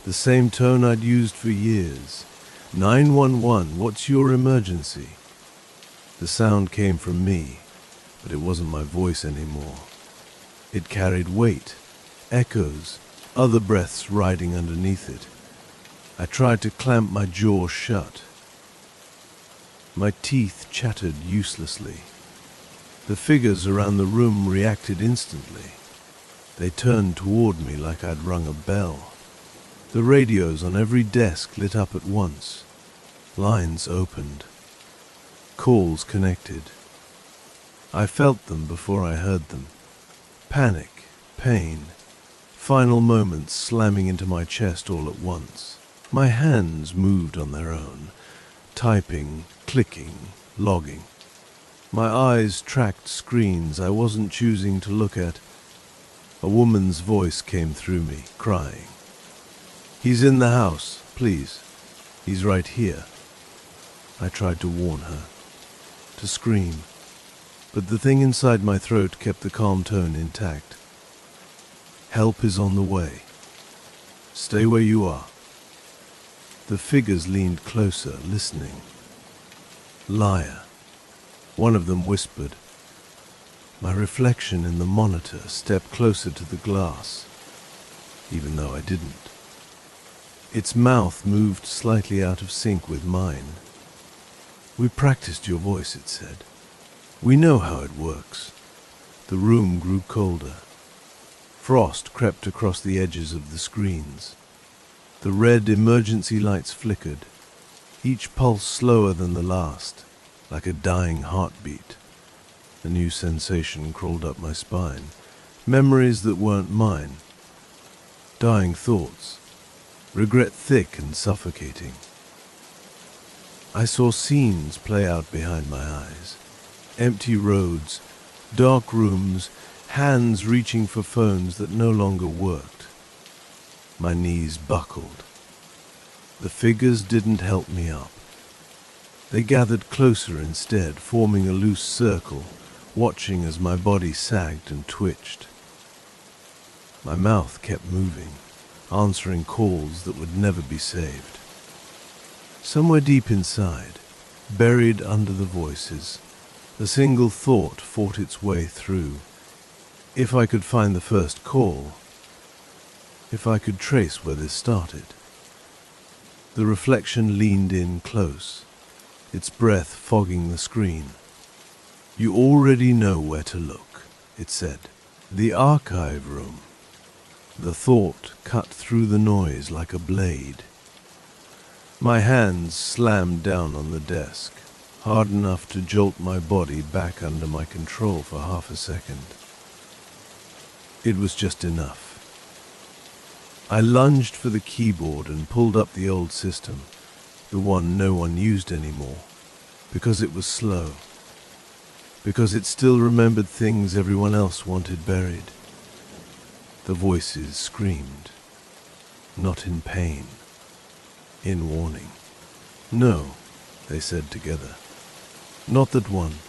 the same tone I'd used for years. 911, what's your emergency? The sound came from me, but it wasn't my voice anymore. It carried weight, echoes, other breaths riding underneath it. I tried to clamp my jaw shut. My teeth chattered uselessly. The figures around the room reacted instantly. They turned toward me like I'd rung a bell. The radios on every desk lit up at once. Lines opened. Calls connected. I felt them before I heard them. Panic, pain, final moments slamming into my chest all at once. My hands moved on their own, typing, clicking, logging. My eyes tracked screens I wasn't choosing to look at. A woman's voice came through me, crying. "He's in the house, please. He's right here." I tried to warn her, to scream, but the thing inside my throat kept the calm tone intact. "Help is on the way. Stay where you are." The figures leaned closer, listening. "Liar," one of them whispered. My reflection in the monitor stepped closer to the glass, even though I didn't. Its mouth moved slightly out of sync with mine. "We practiced your voice," it said. "We know how it works." The room grew colder. Frost crept across the edges of the screens. The red emergency lights flickered, each pulse slower than the last, like a dying heartbeat. A new sensation crawled up my spine. Memories that weren't mine. Dying thoughts. Regret thick and suffocating. I saw scenes play out behind my eyes. Empty roads, dark rooms, hands reaching for phones that no longer worked. My knees buckled. The figures didn't help me up. They gathered closer instead, forming a loose circle, watching as my body sagged and twitched. My mouth kept moving, answering calls that would never be saved. Somewhere deep inside, buried under the voices, a single thought fought its way through. If I could find the first call, if I could trace where this started. The reflection leaned in close, its breath fogging the screen. "You already know where to look," it said. "The archive room." The thought cut through the noise like a blade. My hands slammed down on the desk, hard enough to jolt my body back under my control for half a second. It was just enough. I lunged for the keyboard and pulled up the old system, the one no one used anymore, because it was slow, because it still remembered things everyone else wanted buried. The voices screamed, not in pain, in warning. "No," they said together. "Not that one."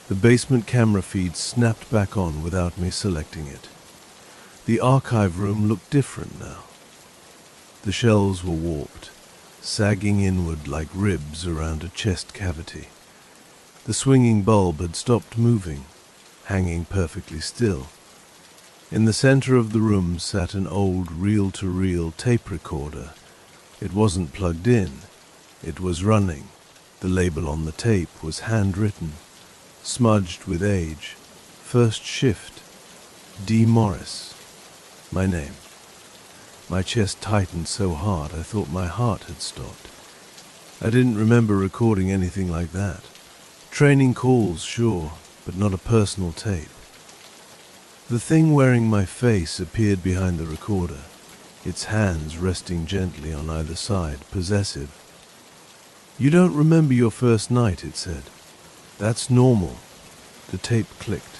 The basement camera feed snapped back on without me selecting it. The archive room looked different now. The shelves were warped, sagging inward like ribs around a chest cavity. The swinging bulb had stopped moving, hanging perfectly still. In the center of the room sat an old reel-to-reel tape recorder. It wasn't plugged in. It was running. The label on the tape was handwritten, smudged with age. First shift, D. Morris. My name. My chest tightened so hard I thought my heart had stopped. I didn't remember recording anything like that. Training calls, sure, but not a personal tape. The thing wearing my face appeared behind the recorder, its hands resting gently on either side, possessive. "You don't remember your first night," it said. "That's normal." The tape clicked.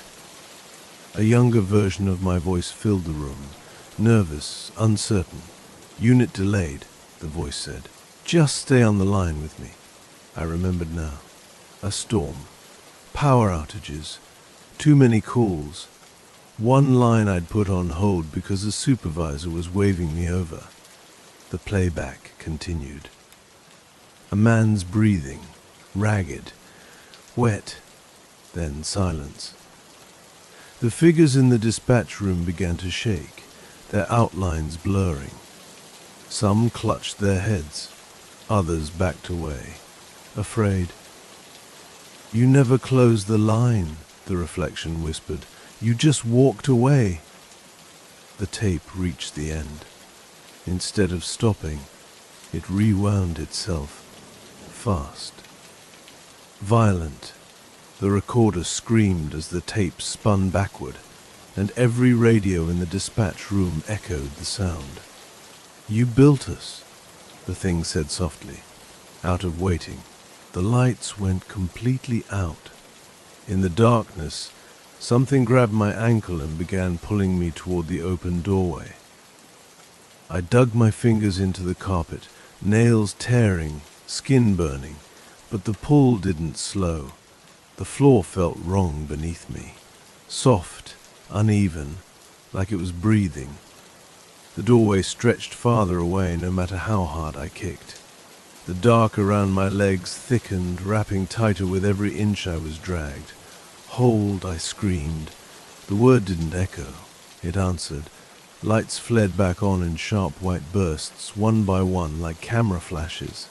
A younger version of my voice filled the room, nervous, uncertain. "Unit delayed," the voice said. "Just stay on the line with me." I remembered now. A storm. Power outages. Too many calls. One line I'd put on hold because the supervisor was waving me over. The playback continued. A man's breathing, ragged, wet, then silence. The figures in the dispatch room began to shake, their outlines blurring. Some clutched their heads, others backed away, afraid. "You never closed the line," the reflection whispered. "You just walked away." The tape reached the end. Instead of stopping, it rewound itself, fast. Violent. The recorder screamed as the tape spun backward, and every radio in the dispatch room echoed the sound. "You built us," the thing said softly, out of waiting. The lights went completely out. In the darkness, something grabbed my ankle and began pulling me toward the open doorway. I dug my fingers into the carpet, nails tearing, skin burning, but the pull didn't slow. The floor felt wrong beneath me, soft, uneven, like it was breathing. The doorway stretched farther away no matter how hard I kicked. The dark around my legs thickened, wrapping tighter with every inch I was dragged. "Hold," I screamed. The word didn't echo. It answered, Lights fled back on in sharp white bursts, one by one, like camera flashes.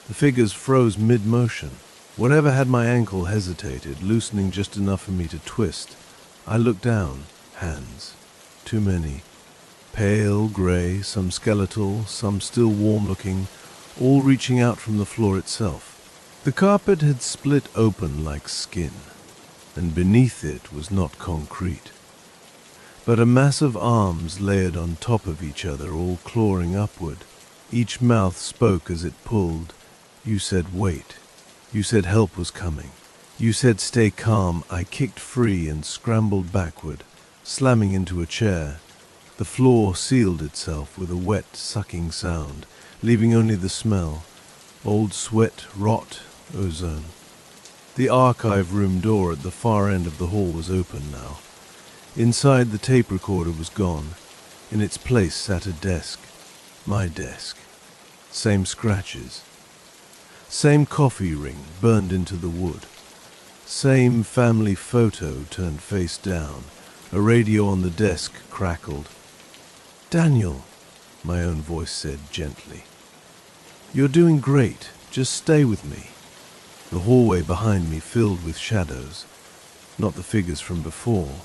The figures froze mid-motion. Whatever had my ankle hesitated, loosening just enough for me to twist. I looked down. Hands. Too many. Pale, grey, some skeletal, some still warm-looking, all reaching out from the floor itself. The carpet had split open like skin, and beneath it was not concrete, but a mass of arms layered on top of each other, all clawing upward. Each mouth spoke as it pulled. You said wait. You said help was coming. You said stay calm. I kicked free and scrambled backward, slamming into a chair. The floor sealed itself with a wet, sucking sound, leaving only the smell. Old sweat, rot, ozone. The archive room door at the far end of the hall was open now. Inside, the tape recorder was gone. In its place sat a desk. My desk. Same scratches. Same coffee ring burned into the wood. Same family photo turned face down. A radio on the desk crackled. "Daniel," my own voice said gently. "You're doing great. Just stay with me." The hallway behind me filled with shadows. Not the figures from before,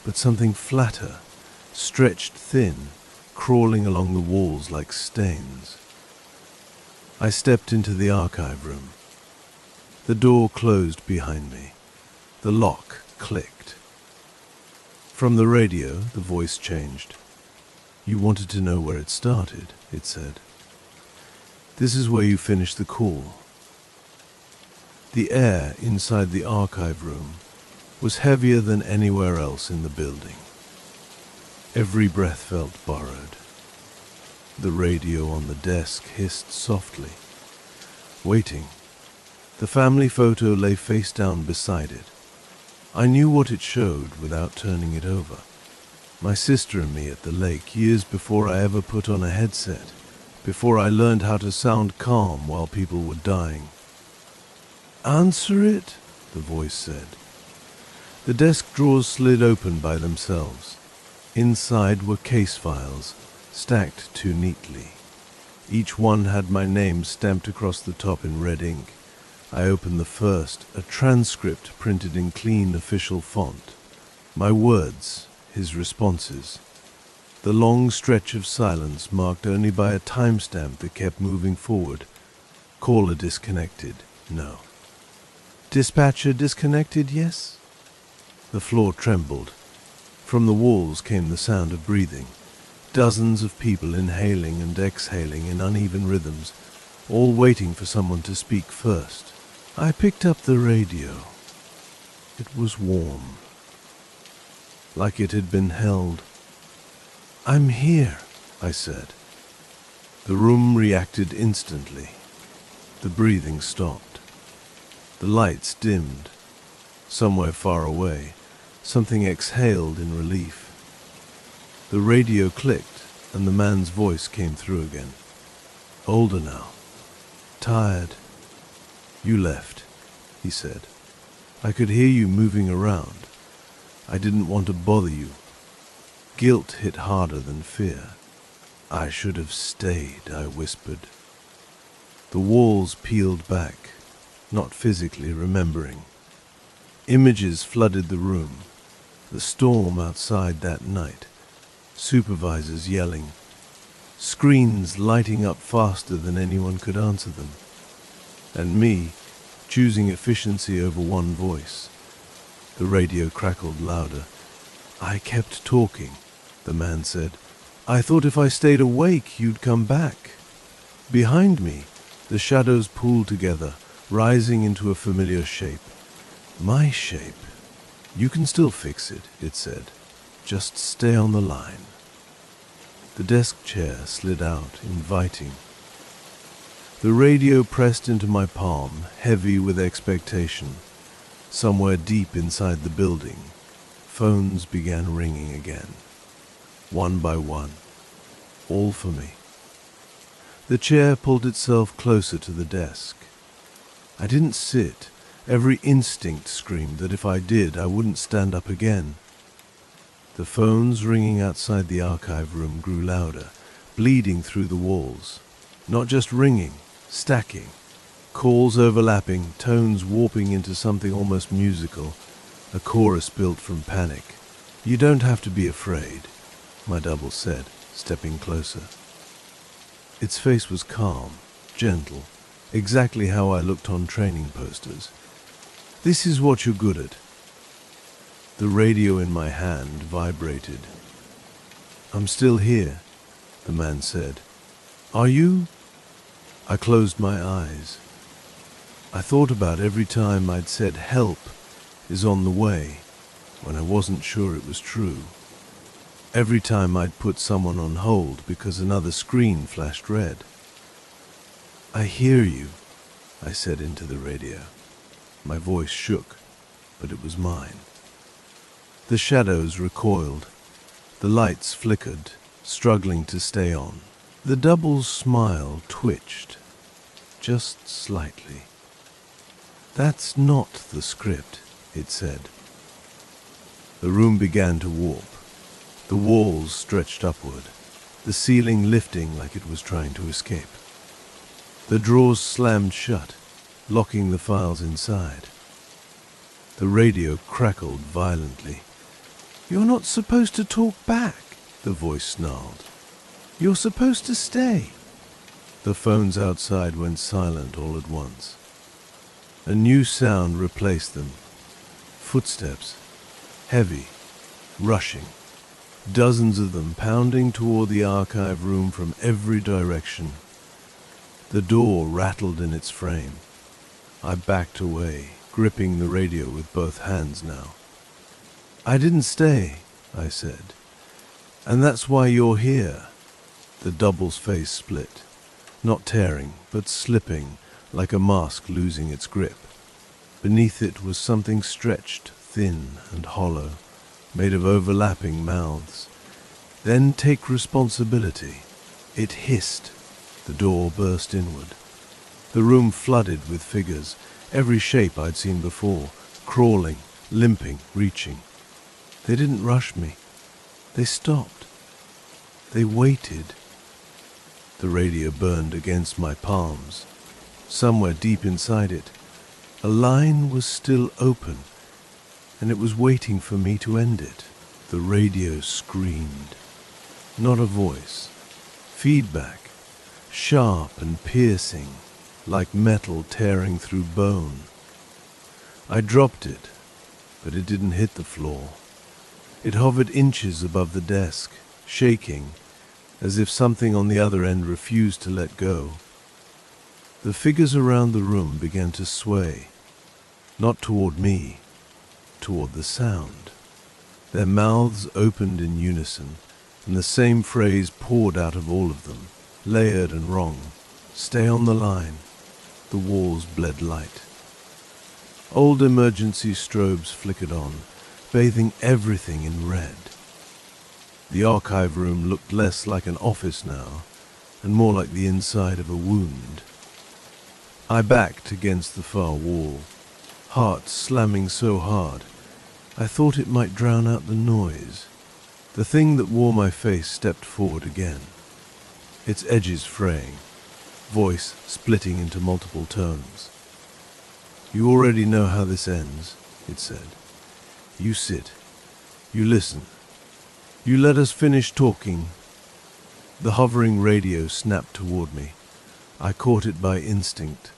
but something flatter, stretched thin, crawling along the walls like stains. I stepped into the archive room. The door closed behind me. The lock clicked. From the radio, the voice changed. "You wanted to know where it started," it said. "This is where you finished the call." The air inside the archive room was heavier than anywhere else in the building. Every breath felt borrowed. The radio on the desk hissed softly. Waiting. The family photo lay face down beside it. I knew what it showed without turning it over. My sister and me at the lake, years before I ever put on a headset, before I learned how to sound calm while people were dying. "Answer it," the voice said. The desk drawers slid open by themselves. Inside were case files, stacked too neatly. Each one had my name stamped across the top in red ink. I opened the first, a transcript printed in clean official font. My words, his responses. The long stretch of silence marked only by a timestamp that kept moving forward. Caller disconnected, no. Dispatcher disconnected, yes? The floor trembled. From the walls came the sound of breathing. Dozens of people inhaling and exhaling in uneven rhythms, all waiting for someone to speak first. I picked up the radio. It was warm, like it had been held. "I'm here," I said. The room reacted instantly. The breathing stopped. The lights dimmed. Somewhere far away, something exhaled in relief. The radio clicked, and the man's voice came through again. Older now. Tired. "You left," he said. "I could hear you moving around. I didn't want to bother you." Guilt hit harder than fear. "I should have stayed," I whispered. The walls peeled back, not physically remembering. Images flooded the room. The storm outside that night. Supervisors yelling. Screens lighting up faster than anyone could answer them. And me, choosing efficiency over one voice. The radio crackled louder. "I kept talking," the man said. "I thought if I stayed awake, you'd come back." Behind me, the shadows pooled together, rising into a familiar shape. My shape. "You can still fix it," it said. "Just stay on the line." The desk chair slid out, inviting. The radio pressed into my palm, heavy with expectation. Somewhere deep inside the building, phones began ringing again. One by one. All for me. The chair pulled itself closer to the desk. I didn't sit. Every instinct screamed that if I did, I wouldn't stand up again. The phones ringing outside the archive room grew louder, bleeding through the walls. Not just ringing, stacking. Calls overlapping, tones warping into something almost musical, a chorus built from panic. "You don't have to be afraid," my double said, stepping closer. Its face was calm, gentle, exactly how I looked on training posters. "This is what you're good at." The radio in my hand vibrated. "I'm still here," the man said. "Are you?" I closed my eyes. I thought about every time I'd said help is on the way when I wasn't sure it was true. Every time I'd put someone on hold because another screen flashed red. "I hear you," I said into the radio. My voice shook, but it was mine. The shadows recoiled. The lights flickered, struggling to stay on. The double's smile twitched, just slightly. "That's not the script," it said. The room began to warp. The walls stretched upward, the ceiling lifting like it was trying to escape. The drawers slammed shut, locking the files inside. The radio crackled violently. "You're not supposed to talk back," the voice snarled. "You're supposed to stay." The phones outside went silent all at once. A new sound replaced them. Footsteps, heavy, rushing. Dozens of them pounding toward the archive room from every direction. The door rattled in its frame. I backed away, gripping the radio with both hands now. "I didn't stay," I said. "And that's why you're here." The double's face split, not tearing, but slipping like a mask losing its grip. Beneath it was something stretched, thin and hollow, made of overlapping mouths. "Then take responsibility." It hissed. The door burst inward. The room flooded with figures, every shape I'd seen before, crawling, limping, reaching. They didn't rush me. They stopped. They waited. The radio burned against my palms. Somewhere deep inside it, a line was still open, and it was waiting for me to end it. The radio screamed. Not a voice. Feedback, sharp and piercing, like metal tearing through bone. I dropped it, but it didn't hit the floor. It hovered inches above the desk, shaking, as if something on the other end refused to let go. The figures around the room began to sway, not toward me, toward the sound. Their mouths opened in unison, and the same phrase poured out of all of them, layered and wrong. "Stay on the line." The walls bled light. Old emergency strobes flickered on, bathing everything in red. The archive room looked less like an office now, and more like the inside of a wound. I backed against the far wall, heart slamming so hard, I thought it might drown out the noise. The thing that wore my face stepped forward again, its edges fraying, voice splitting into multiple tones. "You already know how this ends," it said. "You sit. You listen. You let us finish talking." The hovering radio snapped toward me. I caught it by instinct.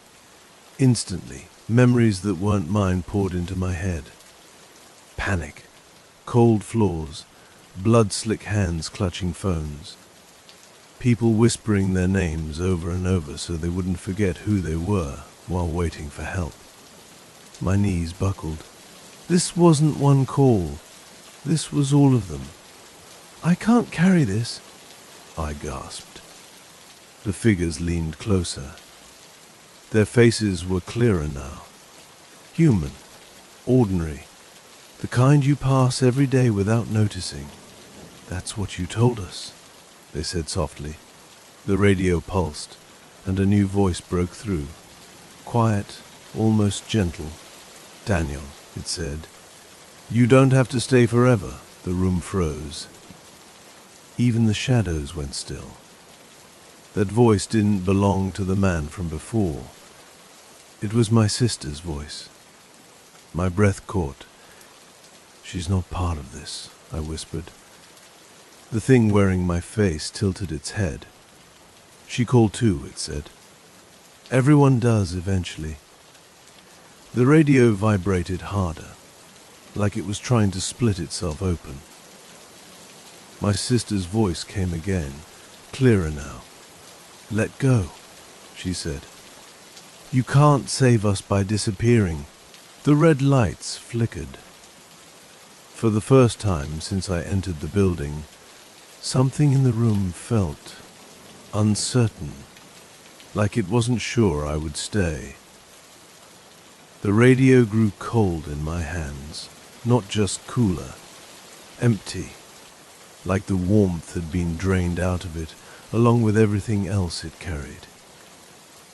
Instantly, memories that weren't mine poured into my head. Panic, cold floors, blood-slick hands clutching phones. People whispering their names over and over so they wouldn't forget who they were while waiting for help. My knees buckled. This wasn't one call. This was all of them. "I can't carry this," I gasped. The figures leaned closer. Their faces were clearer now. Human, ordinary, the kind you pass every day without noticing. "That's what you told us," they said softly. The radio pulsed, and a new voice broke through. Quiet, almost gentle. "Daniel," it said, "you don't have to stay forever. The room froze. Even the shadows went still. That voice didn't belong to the man from before. It was my sister's voice. My breath caught. "She's not part of this," I whispered. The thing wearing my face tilted its head. "She called too," it said. "Everyone does eventually." The radio vibrated harder, like it was trying to split itself open. My sister's voice came again, clearer now. "Let go," she said. "You can't save us by disappearing." The red lights flickered. For the first time since I entered the building, something in the room felt uncertain, like it wasn't sure I would stay. The radio grew cold in my hands, not just cooler, empty, like the warmth had been drained out of it, along with everything else it carried.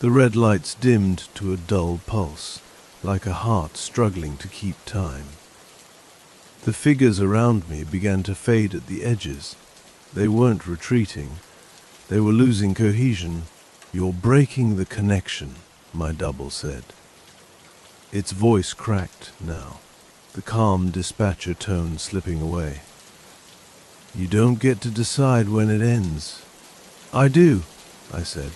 The red lights dimmed to a dull pulse, like a heart struggling to keep time. The figures around me began to fade at the edges. They weren't retreating. They were losing cohesion. "You're breaking the connection," my double said. Its voice cracked now, the calm dispatcher tone slipping away. "You don't get to decide when it ends." "I do," I said,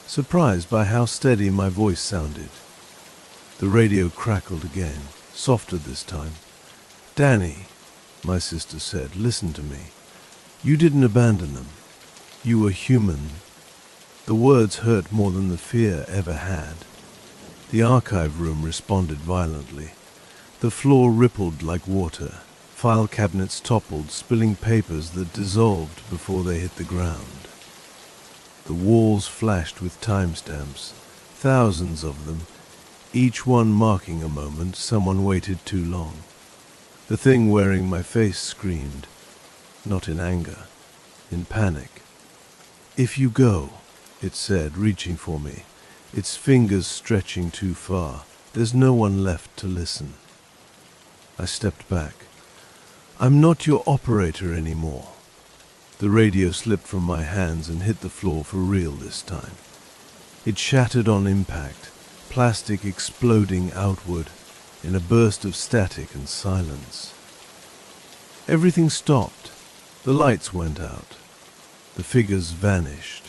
surprised by how steady my voice sounded. The radio crackled again, softer this time. "Danny," my sister said, "listen to me. You didn't abandon them. You were human." The words hurt more than the fear ever had. The archive room responded violently. The floor rippled like water. File cabinets toppled, spilling papers that dissolved before they hit the ground. The walls flashed with timestamps, thousands of them, each one marking a moment someone waited too long. The thing wearing my face screamed, not in anger, in panic. "If you go," it said, reaching for me, its fingers stretching too far, "there's no one left to listen." I stepped back. "I'm not your operator anymore." The radio slipped from my hands and hit the floor for real this time. It shattered on impact, plastic exploding outward in a burst of static and silence. Everything stopped. The lights went out. The figures vanished.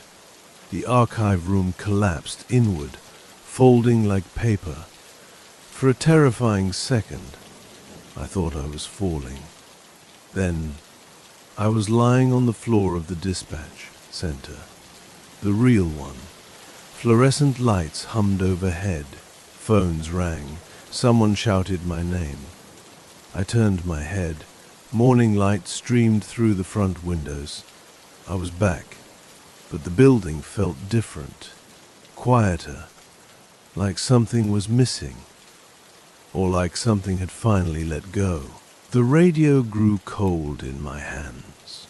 The archive room collapsed inward, folding like paper. For a terrifying second, I thought I was falling. Then, I was lying on the floor of the dispatch center, the real one. Fluorescent lights hummed overhead. Phones rang. Someone shouted my name. I turned my head. Morning light streamed through the front windows. I was back, but the building felt different, quieter, like something was missing, or like something had finally let go. The radio grew cold in my hands.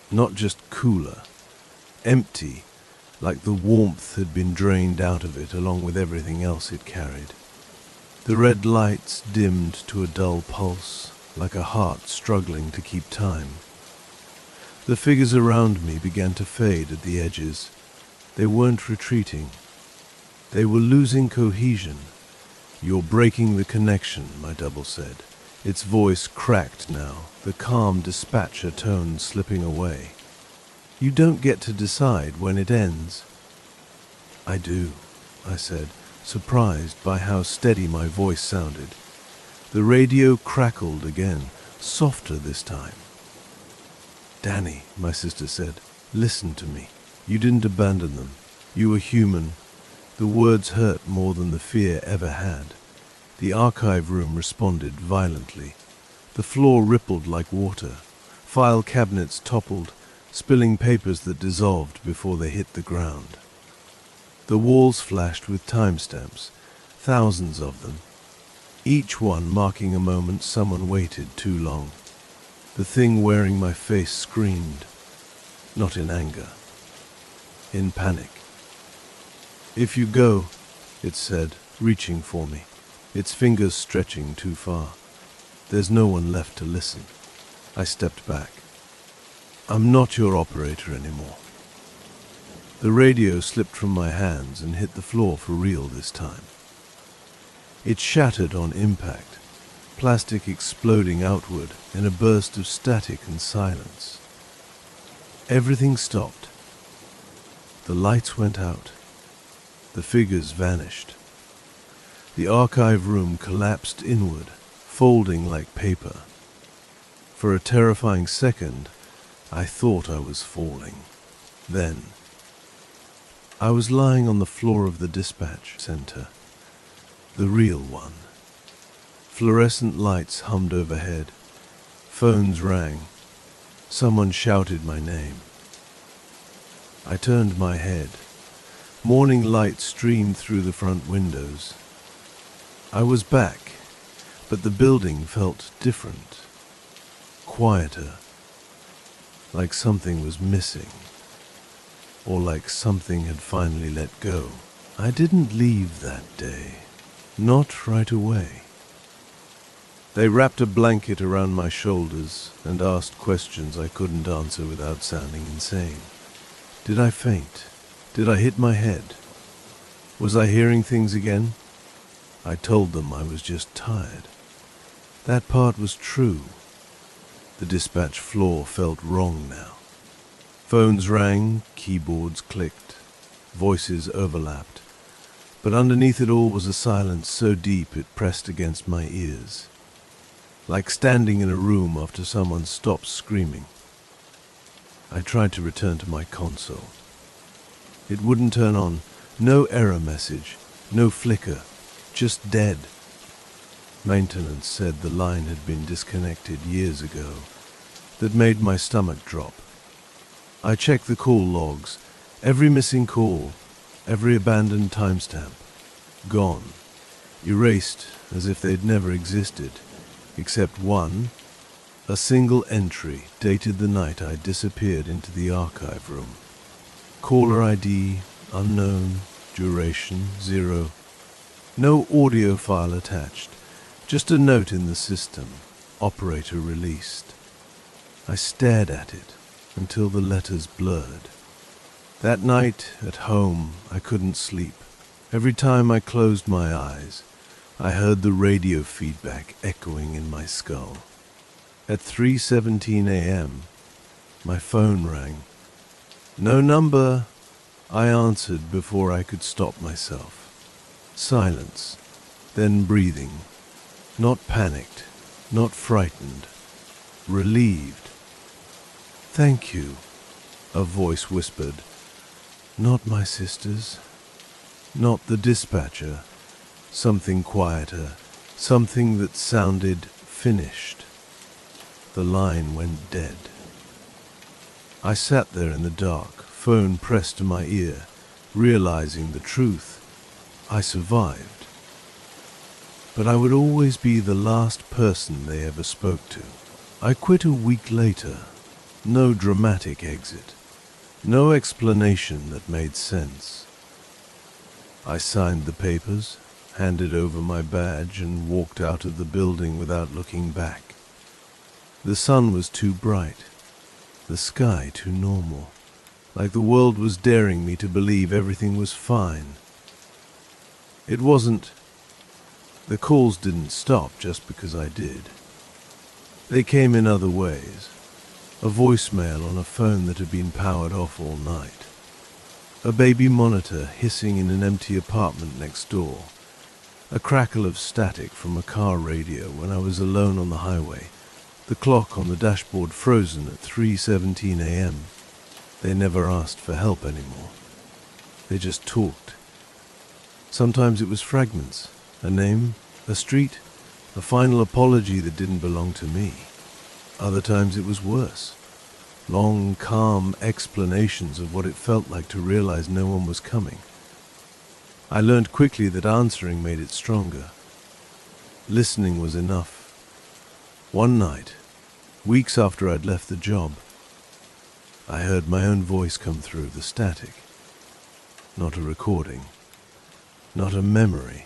Not just cooler, empty, like the warmth had been drained out of it along with everything else it carried. The red lights dimmed to a dull pulse, like a heart struggling to keep time. The figures around me began to fade at the edges. They weren't retreating. They were losing cohesion. "You're breaking the connection," my double said. Its voice cracked now, the calm dispatcher tone slipping away. "You don't get to decide when it ends." "I do," I said, surprised by how steady my voice sounded. The radio crackled again, softer this time. "Danny," my sister said, "listen to me. You didn't abandon them. You were human." The words hurt more than the fear ever had. The archive room responded violently. The floor rippled like water. File cabinets toppled, spilling papers that dissolved before they hit the ground. The walls flashed with timestamps, thousands of them, each one marking a moment someone waited too long. The thing wearing my face screamed, not in anger, in panic. "If you go," it said, reaching for me, its fingers stretching too far, "there's no one left to listen." I stepped back. I'm not your operator anymore. The radio slipped from my hands and hit the floor for real this time. It shattered on impact, plastic exploding outward in a burst of static and silence. Everything stopped. The lights went out. The figures vanished. The archive room collapsed inward, folding like paper. For a terrifying second, I thought I was falling. Then, I was lying on the floor of the dispatch center. The real one. Fluorescent lights hummed overhead. Phones rang. Someone shouted my name. I turned my head. Morning light streamed through the front windows. I was back, but the building felt different. Quieter. Like something was missing. Or like something had finally let go. I didn't leave that day. Not right away. They wrapped a blanket around my shoulders and asked questions I couldn't answer without sounding insane. Did I faint? Did I hit my head? Was I hearing things again? I told them I was just tired. That part was true. The dispatch floor felt wrong now. Phones rang, keyboards clicked, voices overlapped, but underneath it all was a silence so deep it pressed against my ears. Like standing in a room after someone stops screaming. I tried to return to my console. It wouldn't turn on. No error message, no flicker, just dead. Maintenance said the line had been disconnected years ago. That made my stomach drop. I checked the call logs. Every missing call, every abandoned timestamp. Gone. Erased as if they'd never existed. Except one, a single entry dated the night I disappeared into the archive room. Caller ID, unknown, duration, 0. No audio file attached, just a note in the system, operator released. I stared at it until the letters blurred. That night, at home, I couldn't sleep. Every time I closed my eyes, I heard the radio feedback echoing in my skull. At 3:17 a.m., my phone rang. No number, I answered before I could stop myself. Silence, then breathing. Not panicked, not frightened, relieved. Thank you, a voice whispered. Not my sisters, not the dispatcher. Something quieter, something that sounded finished. The line went dead. I sat there in the dark, phone pressed to my ear, realizing the truth. I survived. But I would always be the last person they ever spoke to. I quit a week later. No dramatic exit. No explanation that made sense. I signed the papers, handed over my badge, and walked out of the building without looking back. The sun was too bright, the sky too normal, like the world was daring me to believe everything was fine. It wasn't. The calls didn't stop just because I did. They came in other ways. A voicemail on a phone that had been powered off all night. A baby monitor hissing in an empty apartment next door. A crackle of static from a car radio when I was alone on the highway. The clock on the dashboard frozen at 3:17 a.m. They never asked for help anymore. They just talked. Sometimes it was fragments. A name, a street, a final apology that didn't belong to me. Other times it was worse. Long, calm explanations of what it felt like to realize no one was coming. I learned quickly that answering made it stronger. Listening was enough. One night, weeks after I'd left the job, I heard my own voice come through the static. Not a recording. Not a memory.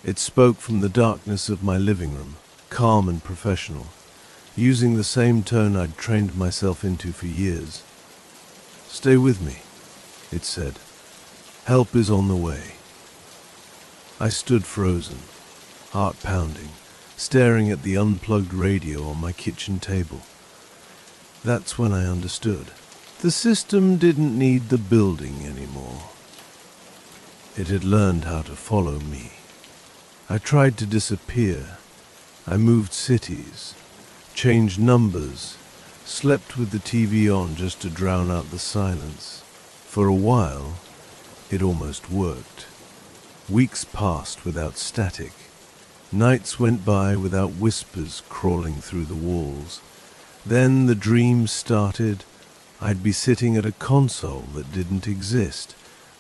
It spoke from the darkness of my living room, calm and professional. using the same tone I'd trained myself into for years. "Stay with me," it said. "Help is on the way." I stood frozen, heart pounding, staring at the unplugged radio on my kitchen table. That's when I understood. The system didn't need the building anymore. It had learned how to follow me. I tried to disappear. I moved cities, changed numbers, slept with the TV on just to drown out the silence. For a while, it almost worked. Weeks passed without static. Nights went by without whispers crawling through the walls. Then the dreams started. I'd be sitting at a console that didn't exist,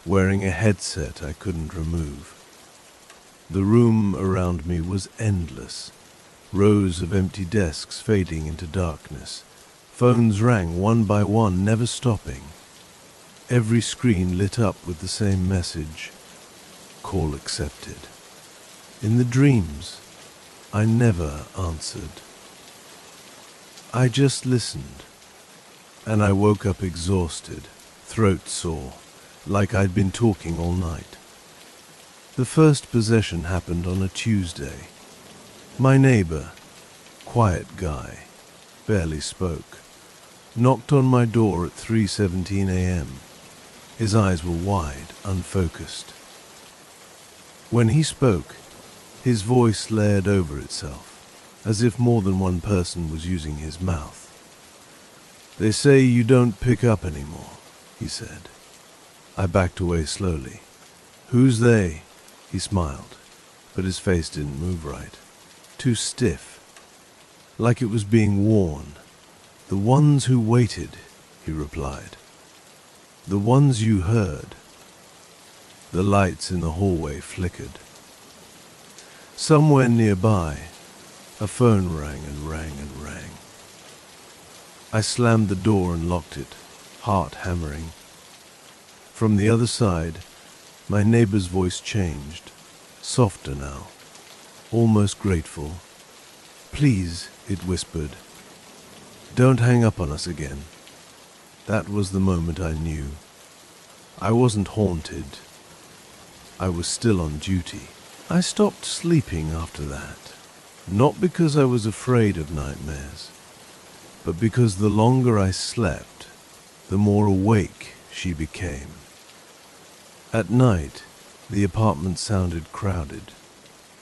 wearing a headset I couldn't remove. The room around me was endless. Rows of empty desks fading into darkness. Phones rang one by one, never stopping. Every screen lit up with the same message: call accepted. In the dreams, I never answered. I just listened. And I woke up exhausted, throat sore, like I'd been talking all night. The first possession happened on a Tuesday. My neighbor, quiet guy, barely spoke, knocked on my door at 3:17 a.m. His eyes were wide, unfocused. When he spoke, his voice layered over itself, as if more than one person was using his mouth. "They say you don't pick up anymore," he said. I backed away slowly. "Who's they?" He smiled, but his face didn't move right. Too stiff, like it was being worn. "The ones who waited," he replied. "The ones you heard." The lights in the hallway flickered. Somewhere nearby, a phone rang and rang and rang. I slammed the door and locked it, heart hammering. From the other side, my neighbor's voice changed, softer now, almost grateful. "Please," it whispered, "don't hang up on us again." That was the moment I knew. I wasn't haunted. I was still on duty. I stopped sleeping after that, not because I was afraid of nightmares, but because the longer I slept, the more awake she became. At night, the apartment sounded crowded.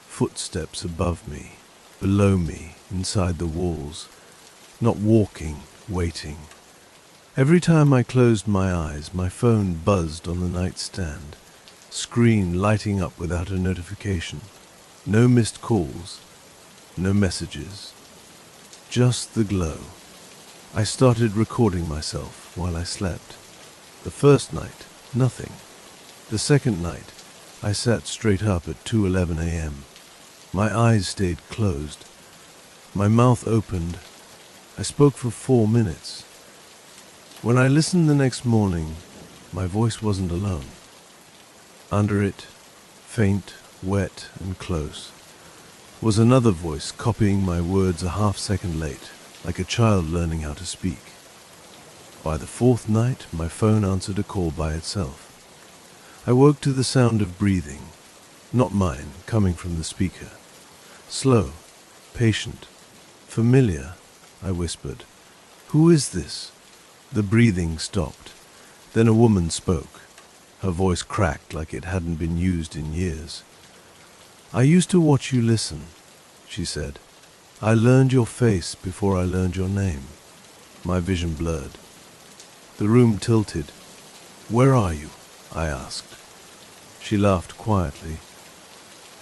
Footsteps above me, below me, inside the walls. Not walking, waiting. Every time I closed my eyes, my phone buzzed on the nightstand, screen lighting up without a notification. No missed calls, no messages, just the glow. I started recording myself while I slept. The first night, nothing. The second night, I sat straight up at 2:11 a.m. My eyes stayed closed. My mouth opened. I spoke for 4 minutes. When I listened the next morning, my voice wasn't alone. Under it, faint, wet, and close, was another voice copying my words a half-second late, like a child learning how to speak. By the fourth night, my phone answered a call by itself. I woke to the sound of breathing, not mine, coming from the speaker. Slow, patient, familiar, I whispered. "Who is this?" The breathing stopped. Then a woman spoke. Her voice cracked like it hadn't been used in years. "I used to watch you listen," she said. "I learned your face before I learned your name." My vision blurred. The room tilted. "Where are you?" I asked. She laughed quietly.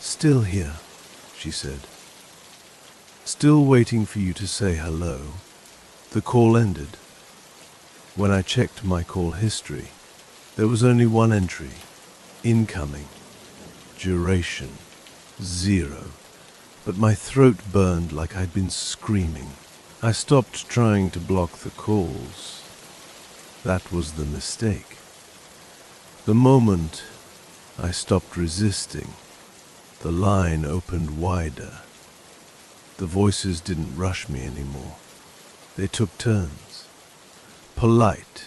"Still here," she said. "Still waiting for you to say hello." The call ended. When I checked my call history, there was only one entry: incoming. Duration 0. But my throat burned like I'd been screaming. I stopped trying to block the calls. That was the mistake. The moment I stopped resisting, the line opened wider. The voices didn't rush me anymore. They took turns. Polite,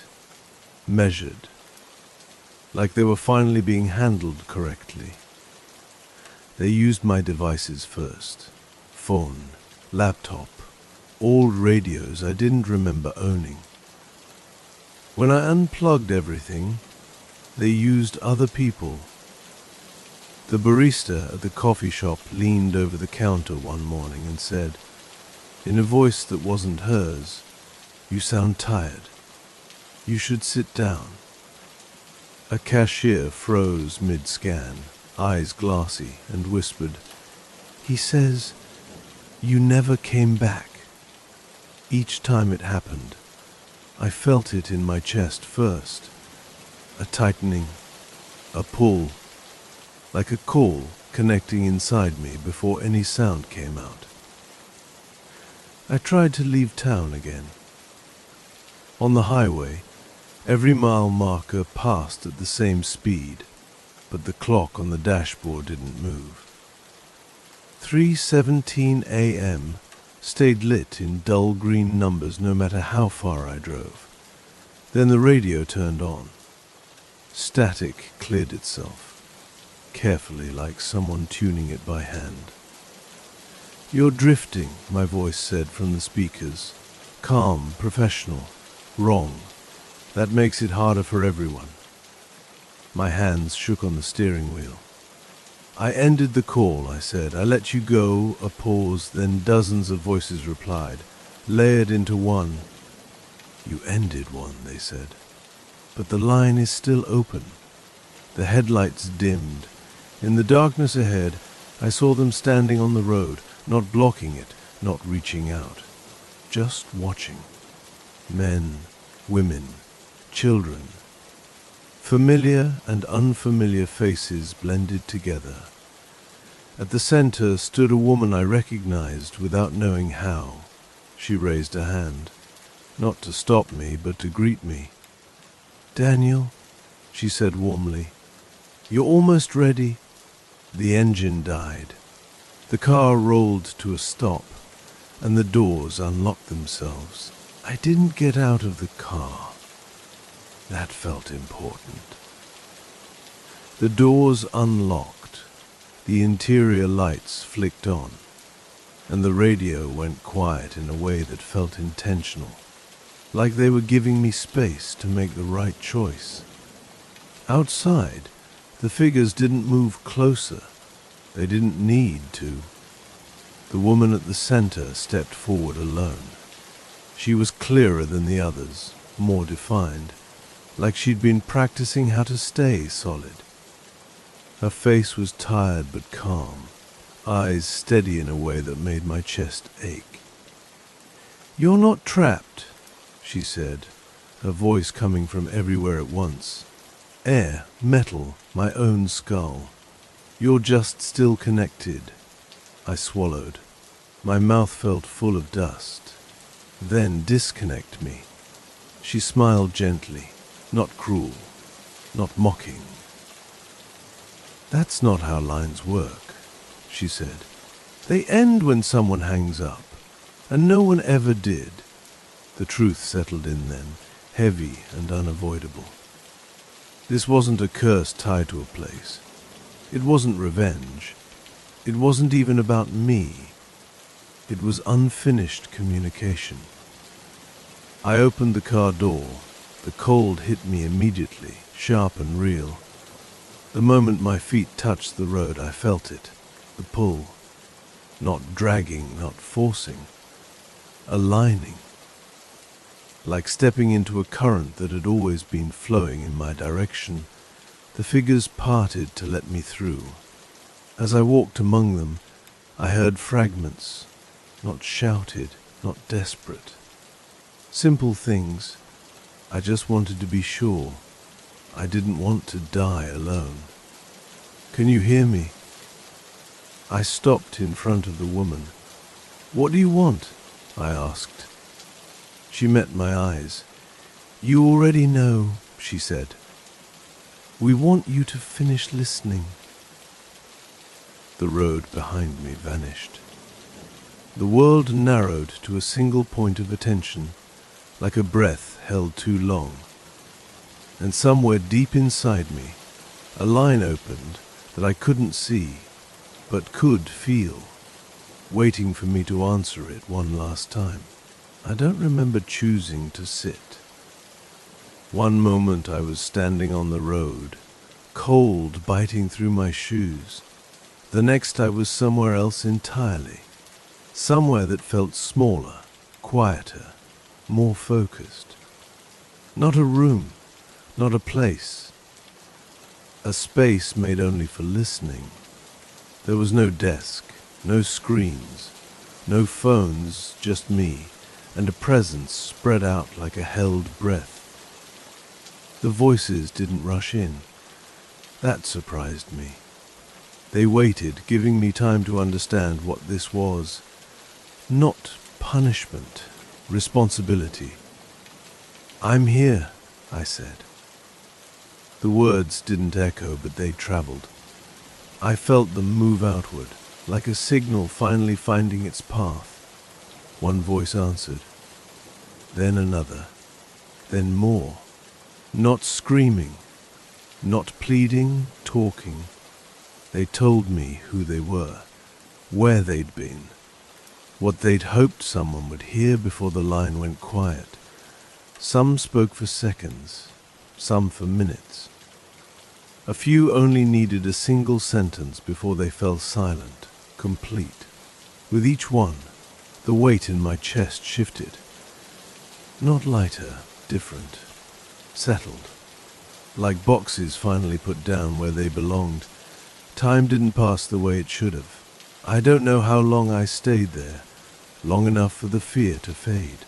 measured, like they were finally being handled correctly. They used my devices first. Phone, laptop, old radios I didn't remember owning. When I unplugged everything, they used other people. The barista at the coffee shop leaned over the counter one morning and said, in a voice that wasn't hers, "You sound tired. You should sit down." A cashier froze mid-scan, eyes glassy, and whispered, "He says, you never came back." Each time it happened, I felt it in my chest first. A tightening, a pull, like a call connecting inside me before any sound came out. I tried to leave town again. On the highway, every mile marker passed at the same speed, but the clock on the dashboard didn't move. 3:17 a.m. stayed lit in dull green numbers no matter how far I drove. Then the radio turned on. Static cleared itself, carefully like someone tuning it by hand. "You're drifting," my voice said from the speakers. Calm, professional. Wrong. That makes it harder for everyone. My hands shook on the steering wheel. "I ended the call," I said. "I let you go." A pause, then dozens of voices replied, layered into one. "You ended one," they said. "But the line is still open." The headlights dimmed. In the darkness ahead, I saw them standing on the road, not blocking it, not reaching out, just watching. Men, women, children. Familiar and unfamiliar faces blended together. At the center stood a woman I recognized without knowing how. She raised a hand, not to stop me, but to greet me. "Daniel," she said warmly, "you're almost ready." The engine died. The car rolled to a stop, and the doors unlocked themselves. I didn't get out of the car. That felt important. The doors unlocked, the interior lights flicked on, and the radio went quiet in a way that felt intentional, like they were giving me space to make the right choice. Outside, the figures didn't move closer. They didn't need to. The woman at the center stepped forward alone. She was clearer than the others, more defined, like she'd been practicing how to stay solid. Her face was tired but calm, eyes steady in a way that made my chest ache. "You're not trapped," she said, her voice coming from everywhere at once. Air, metal, my own skull. "You're just still connected." I swallowed. My mouth felt full of dust. "Then disconnect me." She smiled gently, not cruel, not mocking. "That's not how lines work," she said. "They end when someone hangs up, and no one ever did." The truth settled in then, heavy and unavoidable. This wasn't a curse tied to a place. It wasn't revenge. It wasn't even about me. It was unfinished communication. I opened the car door. The cold hit me immediately, sharp and real. The moment my feet touched the road, I felt it. The pull. Not dragging, not forcing. Aligning. Like stepping into a current that had always been flowing in my direction. The figures parted to let me through. As I walked among them, I heard fragments, not shouted, not desperate. Simple things. I just wanted to be sure. I didn't want to die alone. "Can you hear me?" I stopped in front of the woman. "What do you want?" I asked. She met my eyes. "You already know," she said. "We want you to finish listening." The road behind me vanished. The world narrowed to a single point of attention, like a breath held too long. And somewhere deep inside me, a line opened that I couldn't see, but could feel, waiting for me to answer it one last time. I don't remember choosing to sit. One moment I was standing on the road, cold biting through my shoes. The next I was somewhere else entirely, somewhere that felt smaller, quieter, more focused. Not a room, not a place. A space made only for listening. There was no desk, no screens, no phones, just me, and a presence spread out like a held breath. The voices didn't rush in. That surprised me. They waited, giving me time to understand what this was. Not punishment, responsibility. "I'm here," I said. The words didn't echo, but they traveled. I felt them move outward, like a signal finally finding its path. One voice answered, then another, then more. Not screaming, not pleading, talking. They told me who they were, where they'd been, what they'd hoped someone would hear before the line went quiet. Some spoke for seconds, some for minutes. A few only needed a single sentence before they fell silent, complete. With each one, the weight in my chest shifted. Not lighter, different, settled. Like boxes finally put down where they belonged. Time didn't pass the way it should have. I don't know how long I stayed there, long enough for the fear to fade,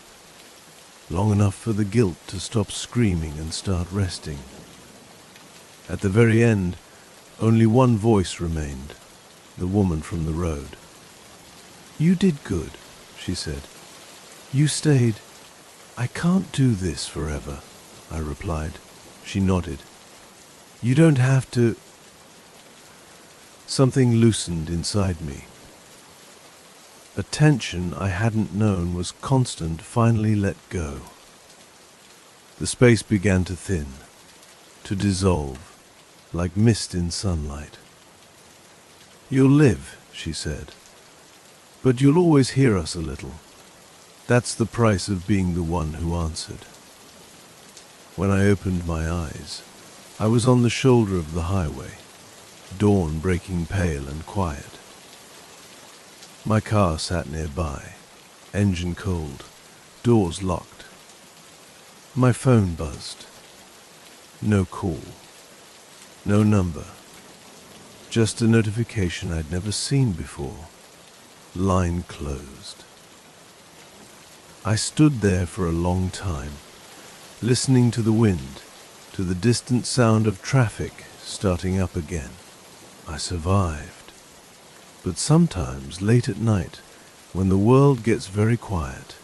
long enough for the guilt to stop screaming and start resting. At the very end, only one voice remained, the woman from the road. "You did good," she said. "You stayed." "I can't do this forever," I replied. She nodded. "You don't have to." Something loosened inside me. A tension I hadn't known was constant finally let go. The space began to thin, to dissolve, like mist in sunlight. "You'll live," she said, "but you'll always hear us a little. That's the price of being the one who answered." When I opened my eyes, I was on the shoulder of the highway, dawn breaking pale and quiet. My car sat nearby, engine cold, doors locked. My phone buzzed. No call. No number. Just a notification I'd never seen before. Line closed. I stood there for a long time, listening to the wind, to the distant sound of traffic starting up again. I survived. But sometimes, late at night, when the world gets very quiet,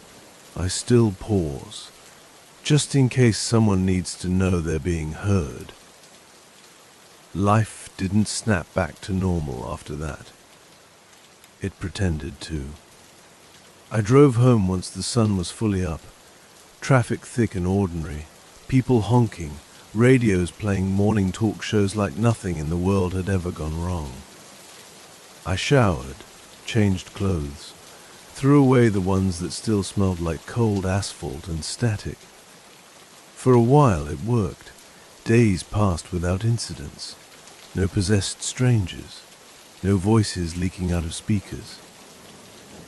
I still pause, just in case someone needs to know they're being heard. Life didn't snap back to normal after that. It pretended to. I drove home once the sun was fully up, traffic thick and ordinary, people honking, radios playing morning talk shows like nothing in the world had ever gone wrong. I showered, changed clothes, threw away the ones that still smelled like cold asphalt and static. For a while it worked. Days passed without incidents. No possessed strangers. No voices leaking out of speakers.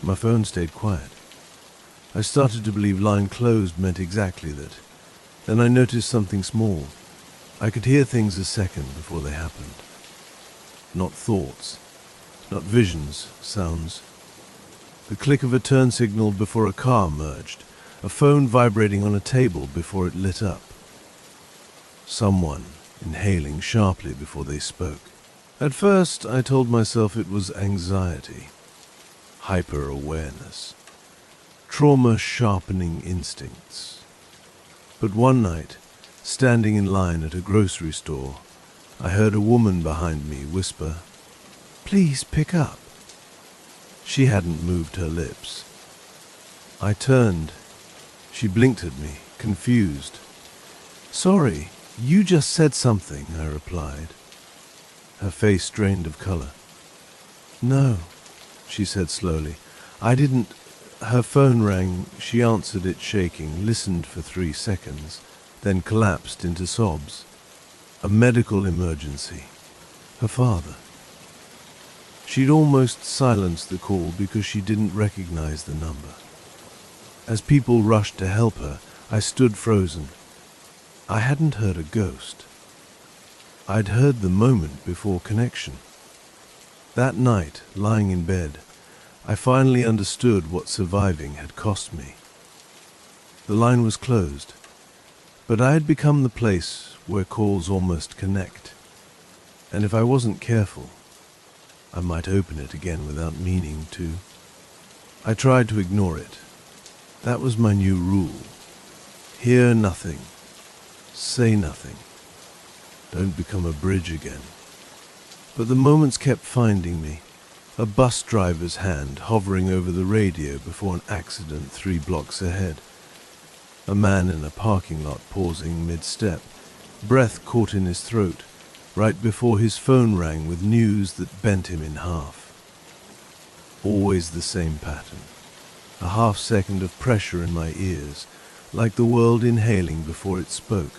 My phone stayed quiet. I started to believe line closed meant exactly that. Then I noticed something small. I could hear things a second before they happened. Not thoughts, not visions, sounds. The click of a turn signal before a car merged, a phone vibrating on a table before it lit up. Someone inhaling sharply before they spoke. At first, I told myself it was anxiety, hyper-awareness, trauma-sharpening instincts. But one night, standing in line at a grocery store, I heard a woman behind me whisper, "Please pick up." She hadn't moved her lips. I turned. She blinked at me, confused. "Sorry, you just said something," I replied. Her face drained of color. "No," she said slowly. "I didn't—" Her phone rang. She answered it shaking, listened for 3 seconds, then collapsed into sobs. A medical emergency. Her father. She'd almost silenced the call because she didn't recognize the number. As people rushed to help her, I stood frozen. I hadn't heard a ghost. I'd heard the moment before connection. That night, lying in bed, I finally understood what surviving had cost me. The line was closed, but I had become the place where calls almost connect. And if I wasn't careful, I might open it again without meaning to. I tried to ignore it. That was my new rule. Hear nothing. Say nothing. Don't become a bridge again. But the moments kept finding me. A bus driver's hand hovering over the radio before an accident 3 blocks ahead. A man in a parking lot pausing mid-step, breath caught in his throat, right before his phone rang with news that bent him in half. Always the same pattern. A half-second of pressure in my ears, like the world inhaling before it spoke.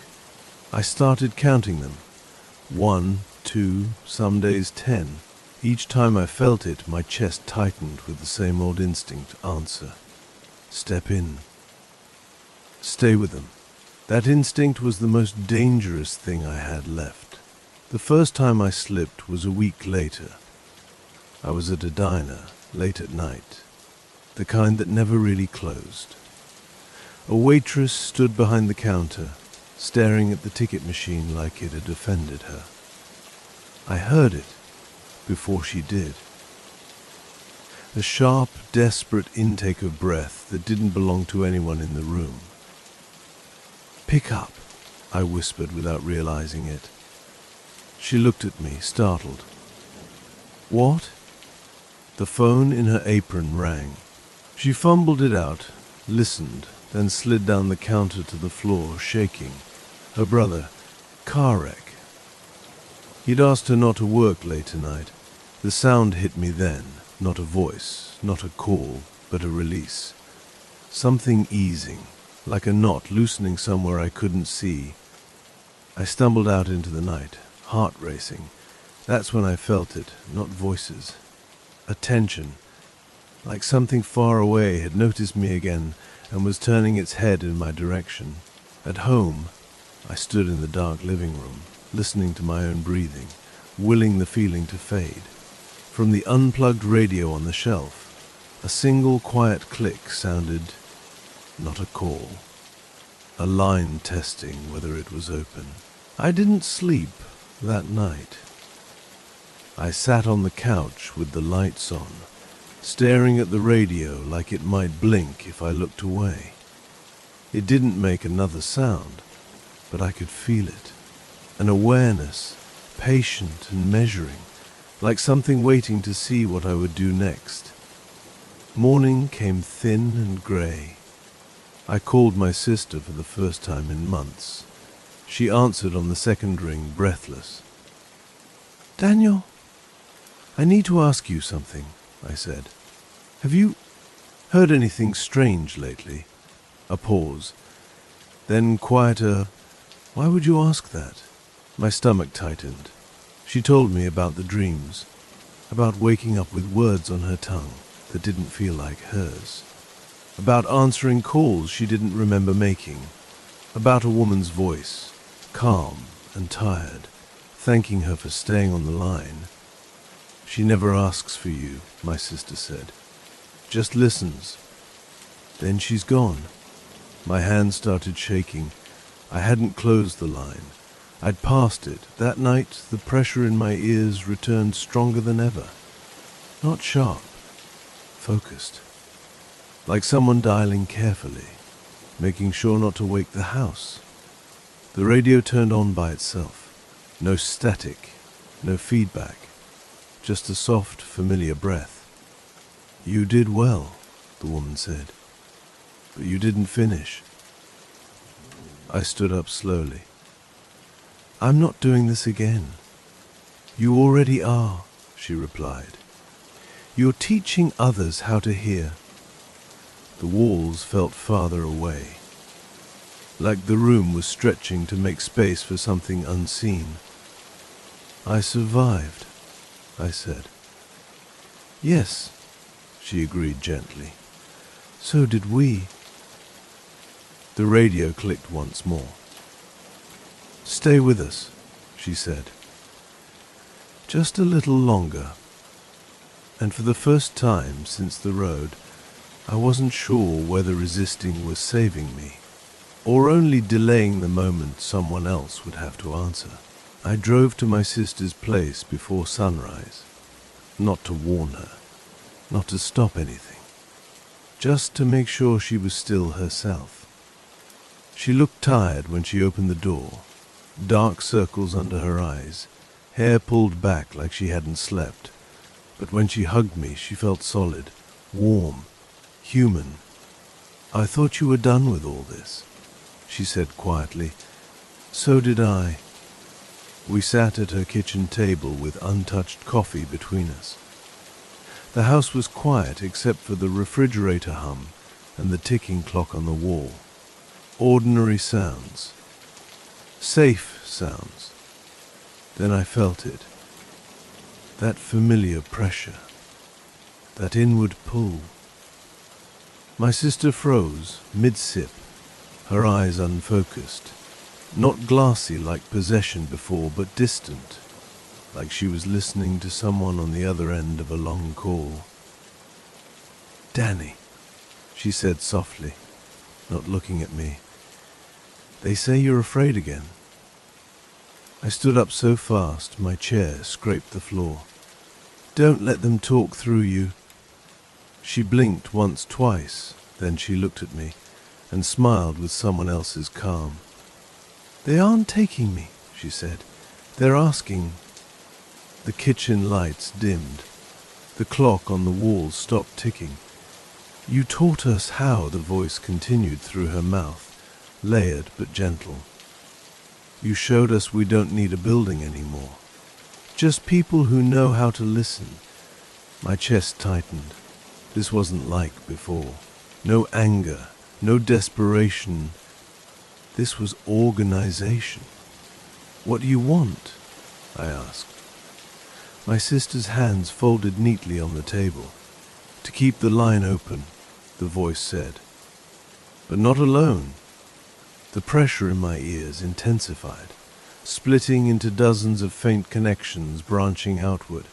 I started counting them. 1, 2, some days 10. Each time I felt it, my chest tightened with the same old instinct. Answer. Step in. Stay with them. That instinct was the most dangerous thing I had left. The first time I slipped was a week later. I was at a diner, late at night, the kind that never really closed. A waitress stood behind the counter, staring at the ticket machine like it had offended her. I heard it before she did. A sharp, desperate intake of breath that didn't belong to anyone in the room. "Pick up," I whispered without realizing it. She looked at me, startled. "What?" The phone in her apron rang. She fumbled it out, listened, then slid down the counter to the floor, shaking. Her brother. Car wreck. He'd asked her not to work late tonight. The sound hit me then, not a voice, not a call, but a release. Something easing, like a knot loosening somewhere I couldn't see. I stumbled out into the night, heart racing. That's when I felt it, not voices. Attention, like something far away had noticed me again and was turning its head in my direction. At home, I stood in the dark living room, listening to my own breathing, willing the feeling to fade. From the unplugged radio on the shelf, a single quiet click sounded. Not a call. A line testing whether it was open. I didn't sleep that night. I sat on the couch with the lights on, staring at the radio like it might blink if I looked away. It didn't make another sound, but I could feel it. An awareness, patient and measuring, like something waiting to see what I would do next. Morning came thin and grey. I called my sister for the first time in months. She answered on the second ring, breathless. "Daniel, I need to ask you something," I said. "Have you heard anything strange lately?" A pause. Then quieter, "Why would you ask that?" My stomach tightened. She told me about the dreams, about waking up with words on her tongue that didn't feel like hers, about answering calls she didn't remember making, about a woman's voice, calm and tired, thanking her for staying on the line. "She never asks for you," my sister said, "just listens. Then she's gone." My hand started shaking. I hadn't closed the line. I'd passed it. That night, the pressure in my ears returned stronger than ever. Not sharp, focused. Like someone dialing carefully, making sure not to wake the house. The radio turned on by itself. No static, no feedback. Just a soft, familiar breath. You did well, the woman said, but you didn't finish. I stood up slowly. I'm not doing this again. You already are, she replied. You're teaching others how to hear. The walls felt farther away, like the room was stretching to make space for something unseen. I survived, I said. Yes, she agreed gently. So did we. The radio clicked once more. Stay with us, she said. Just a little longer. And for the first time since the road, I wasn't sure whether resisting was saving me, or only delaying the moment someone else would have to answer. I drove to my sister's place before sunrise, not to warn her, not to stop anything, just to make sure she was still herself. She looked tired when she opened the door, dark circles under her eyes, hair pulled back like she hadn't slept. But when she hugged me, she felt solid, warm, human. I thought you were done with all this, she said quietly. So did I. We sat at her kitchen table with untouched coffee between us. The house was quiet except for the refrigerator hum and the ticking clock on the wall. Ordinary sounds. Safe sounds. Then I felt it. That familiar pressure. That inward pull. My sister froze, mid-sip, her eyes unfocused. Not glassy like possession before, but distant, like she was listening to someone on the other end of a long call. Danny, she said softly, not looking at me. They say you're afraid again. I stood up so fast my chair scraped the floor. Don't let them talk through you. She blinked once, twice, then she looked at me and smiled with someone else's calm. They aren't taking me, she said. They're asking. The kitchen lights dimmed. The clock on the wall stopped ticking. You taught us how, the voice continued through her mouth, layered but gentle. You showed us we don't need a building anymore. Just people who know how to listen. My chest tightened. This wasn't like before. No anger, no desperation. This was organization. What do you want? I asked. My sister's hands folded neatly on the table. To keep the line open, the voice said. But not alone. The pressure in my ears intensified, splitting into dozens of faint connections branching outward.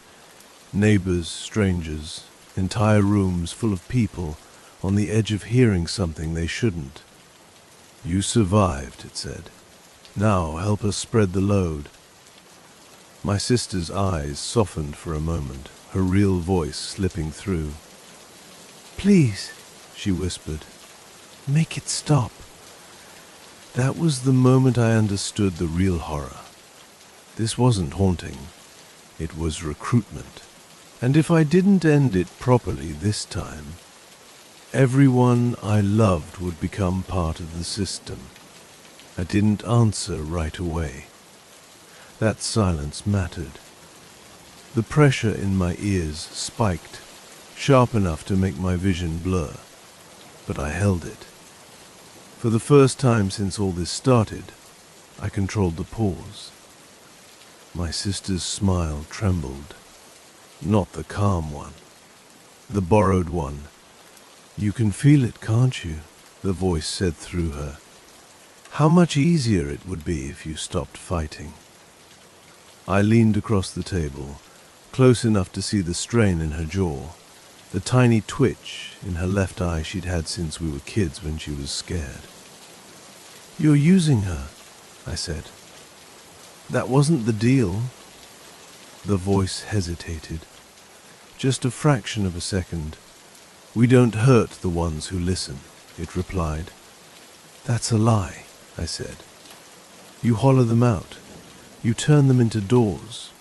Neighbors, strangers, entire rooms full of people on the edge of hearing something they shouldn't. You survived, it said. Now help us spread the load. My sister's eyes softened for a moment, her real voice slipping through. Please, she whispered, make it stop. That was the moment I understood the real horror. This wasn't haunting. It was recruitment. And if I didn't end it properly this time, everyone I loved would become part of the system. I didn't answer right away. That silence mattered. The pressure in my ears spiked, sharp enough to make my vision blur, but I held it. For the first time since all this started, I controlled the pause. My sister's smile trembled. Not the calm one, the borrowed one. You can feel it, can't you? The voice said through her. How much easier it would be if you stopped fighting. I leaned across the table, close enough to see the strain in her jaw, the tiny twitch in her left eye she'd had since we were kids when she was scared. You're using her, I said. That wasn't the deal. The voice hesitated. Just a fraction of a second. We don't hurt the ones who listen, it replied. That's a lie, I said. You hollow them out. You turn them into doors.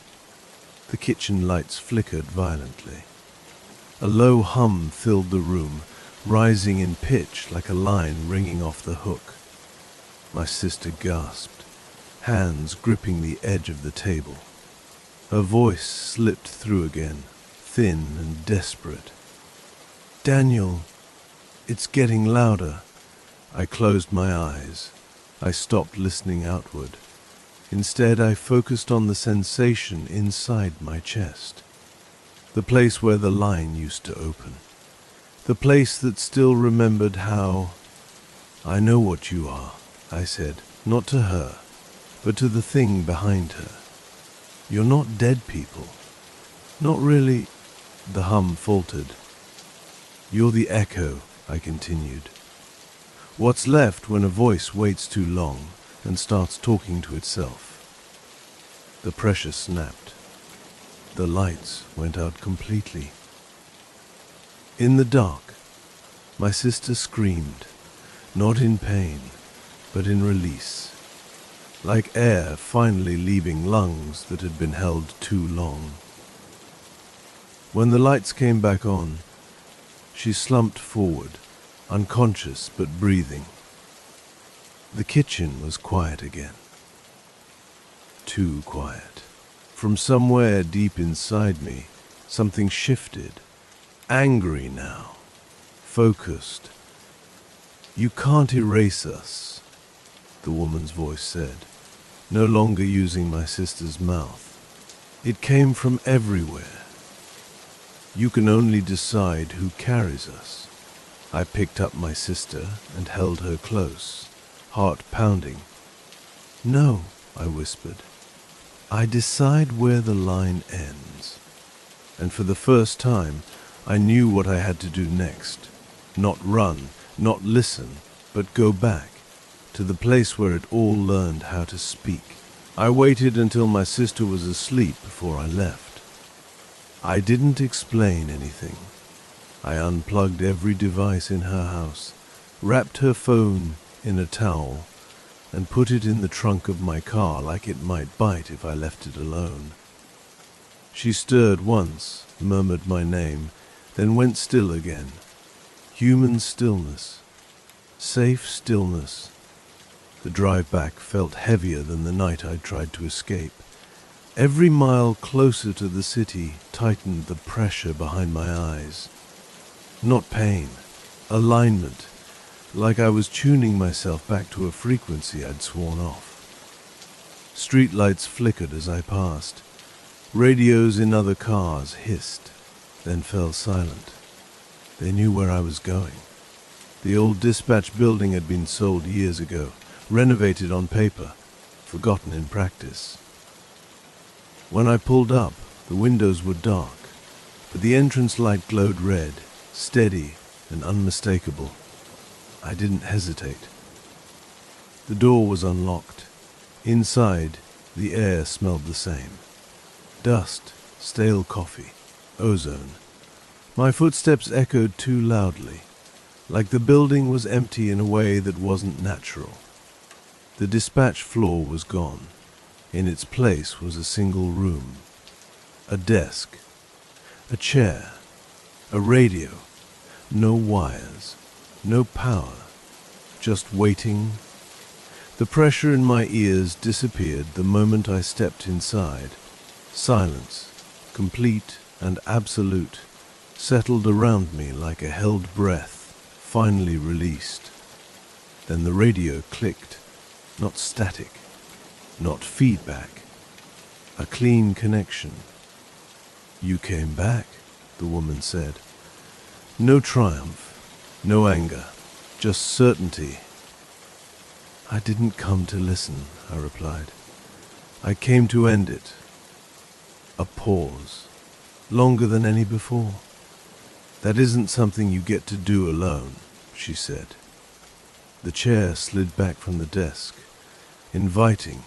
The kitchen lights flickered violently. A low hum filled the room, rising in pitch like a line ringing off the hook. My sister gasped, hands gripping the edge of the table. Her voice slipped through again, thin and desperate. "Daniel, it's getting louder." I closed my eyes. I stopped listening outward. Instead, I focused on the sensation inside my chest. The place where the line used to open. The place that still remembered how... "I know what you are," I said, not to her, but to the thing behind her. "You're not dead people. Not really..." The hum faltered. "You're the echo," I continued. "What's left when a voice waits too long and starts talking to itself." The pressure snapped. The lights went out completely. In the dark, my sister screamed, not in pain, but in release, like air finally leaving lungs that had been held too long. When the lights came back on, she slumped forward, unconscious but breathing. The kitchen was quiet again. Too quiet. From somewhere deep inside me, something shifted. Angry now. Focused. "You can't erase us," the woman's voice said, no longer using my sister's mouth. "It came from everywhere. You can only decide who carries us." I picked up my sister and held her close, heart pounding. "No," I whispered. "I decide where the line ends." And for the first time, I knew what I had to do next. Not run, not listen, but go back to the place where it all learned how to speak. I waited until my sister was asleep before I left. I didn't explain anything. I unplugged every device in her house, wrapped her phone in a towel, and put it in the trunk of my car like it might bite if I left it alone. She stirred once, murmured my name, then went still again. Human stillness. Safe stillness. The drive back felt heavier than the night I'd tried to escape. Every mile closer to the city tightened the pressure behind my eyes. Not pain, alignment, like I was tuning myself back to a frequency I'd sworn off. Streetlights flickered as I passed. Radios in other cars hissed, then fell silent. They knew where I was going. The old dispatch building had been sold years ago, renovated on paper, forgotten in practice. When I pulled up, the windows were dark, but the entrance light glowed red, steady and unmistakable. I didn't hesitate. The door was unlocked. Inside, the air smelled the same. Dust, stale coffee, ozone. My footsteps echoed too loudly, like the building was empty in a way that wasn't natural. The dispatch floor was gone. In its place was a single room. A desk, a chair, a radio, no wires, no power, just waiting. The pressure in my ears disappeared the moment I stepped inside. Silence, complete and absolute, settled around me like a held breath, finally released. Then the radio clicked, not static, not feedback, a clean connection. "You came back," the woman said. No triumph, no anger, just certainty. "I didn't come to listen," I replied. "I came to end it." A pause, longer than any before. "That isn't something you get to do alone," she said. The chair slid back from the desk, inviting.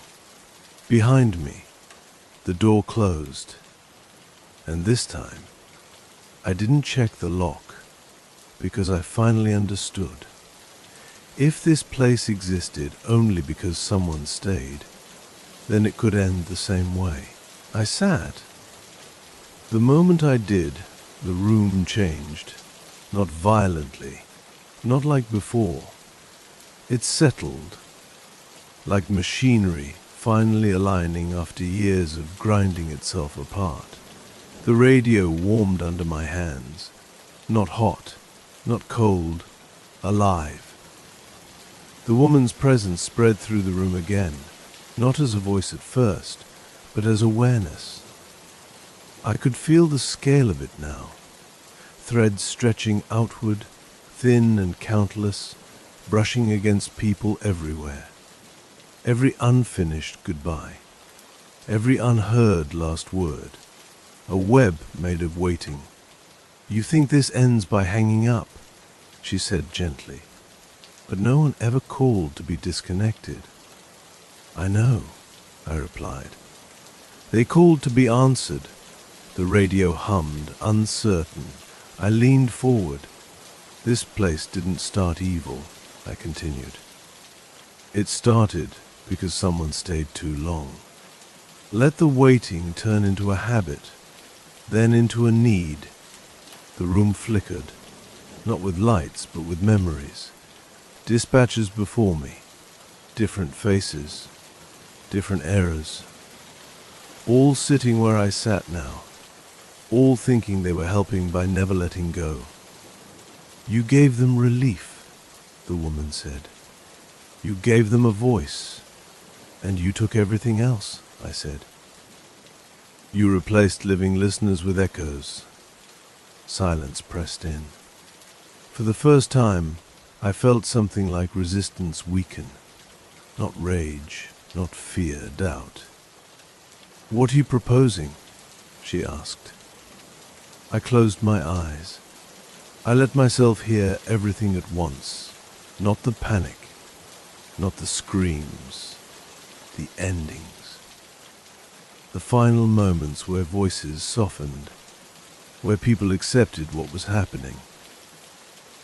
Behind me, the door closed. And this time, I didn't check the lock, because I finally understood. If this place existed only because someone stayed, then it could end the same way. I sat. The moment I did, The room changed, not violently, not like before. It settled, like machinery finally aligning after years of grinding itself apart. The radio warmed under my hands, not hot, not cold, alive. The woman's presence spread through the room again, not as a voice at first, but as awareness. I could feel the scale of it now, threads stretching outward, thin and countless, brushing against people everywhere. Every unfinished goodbye, every unheard last word, a web made of waiting. "You think this ends by hanging up," she said gently. But no one ever called to be disconnected. "I know," I replied. "They called to be answered." The radio hummed, uncertain. I leaned forward. "This place didn't start evil," I continued. "It started because someone stayed too long. Let the waiting turn into a habit, then into a need." The room flickered, not with lights, but with memories. Dispatches before me, different faces, different eras, all sitting where I sat now, all thinking they were helping by never letting go. "You gave them relief," the woman said. "You gave them a voice, and you took everything else," I said. "You replaced living listeners with echoes." Silence pressed in. For the first time, I felt something like resistance weaken. Not rage, not fear, doubt. "What are you proposing?" she asked. I closed my eyes. I let myself hear everything at once. Not the panic, not the screams, the endings. The final moments where voices softened, where people accepted what was happening,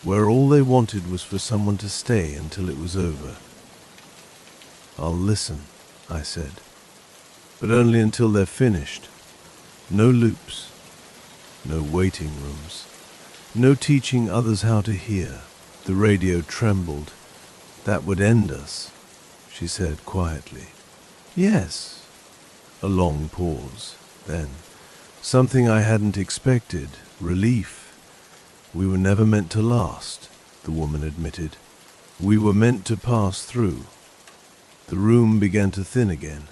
where all they wanted was for someone to stay until it was over. "I'll listen," I said, "but only until they're finished. No loops, no waiting rooms, no teaching others how to hear." The radio trembled. "That would end us," she said quietly. "Yes." A long pause. Then, something I hadn't expected, relief. "We were never meant to last," the woman admitted. "We were meant to pass through." The room began to thin again,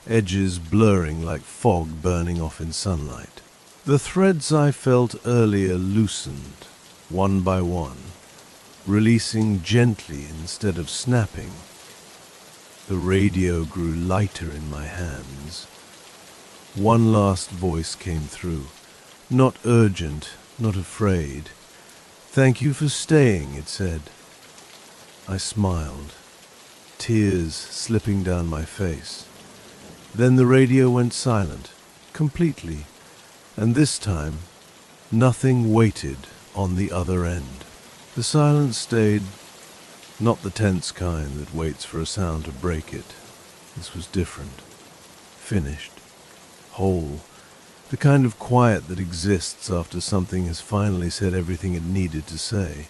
edges blurring like fog burning off in sunlight. The threads I felt earlier loosened, one by one, releasing gently instead of snapping. The radio grew lighter in my hands. One last voice came through, not urgent, not afraid. "Thank you for staying," it said. I smiled, tears slipping down my face. Then the radio went silent, completely, and this time, nothing waited on the other end. The silence stayed, not the tense kind that waits for a sound to break it. This was different, finished, whole, the kind of quiet that exists after something has finally said everything it needed to say.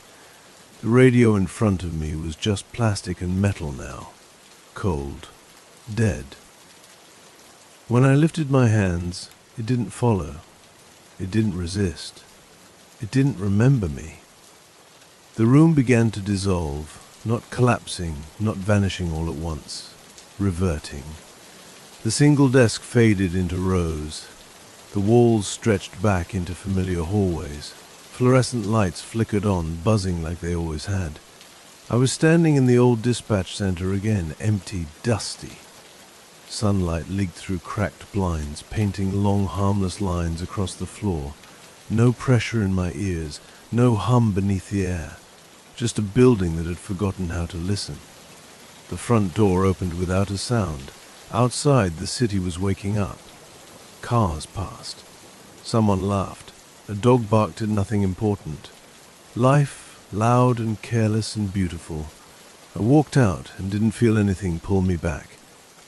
The radio in front of me was just plastic and metal now, cold, dead. When I lifted my hands, it didn't follow. It didn't resist. It didn't remember me. The room began to dissolve, not collapsing, not vanishing all at once, reverting. The single desk faded into rows. The walls stretched back into familiar hallways. Fluorescent lights flickered on, buzzing like they always had. I was standing in the old dispatch center again, empty, dusty. Sunlight leaked through cracked blinds, painting long, harmless lines across the floor. No pressure in my ears, no hum beneath the air. Just a building that had forgotten how to listen. The front door opened without a sound. Outside, the city was waking up. Cars passed. Someone laughed. A dog barked at nothing important. Life, loud and careless and beautiful. I walked out and didn't feel anything pull me back.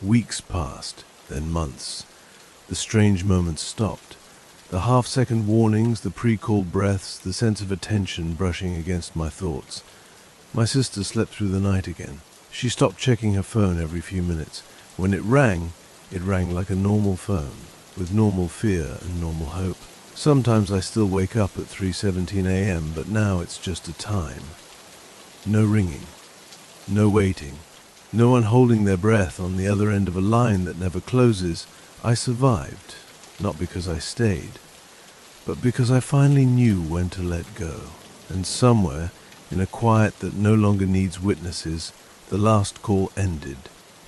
Weeks passed, then months. The strange moments stopped. The half-second warnings, the pre-called breaths, the sense of attention brushing against my thoughts. My sister slept through the night again. She stopped checking her phone every few minutes. When it rang like a normal phone, with normal fear and normal hope. Sometimes I still wake up at 3:17 a.m., but now it's just a time. No ringing, no waiting, no one holding their breath on the other end of a line that never closes. I survived, not because I stayed, but because I finally knew when to let go. And somewhere, in a quiet that no longer needs witnesses, the last call ended,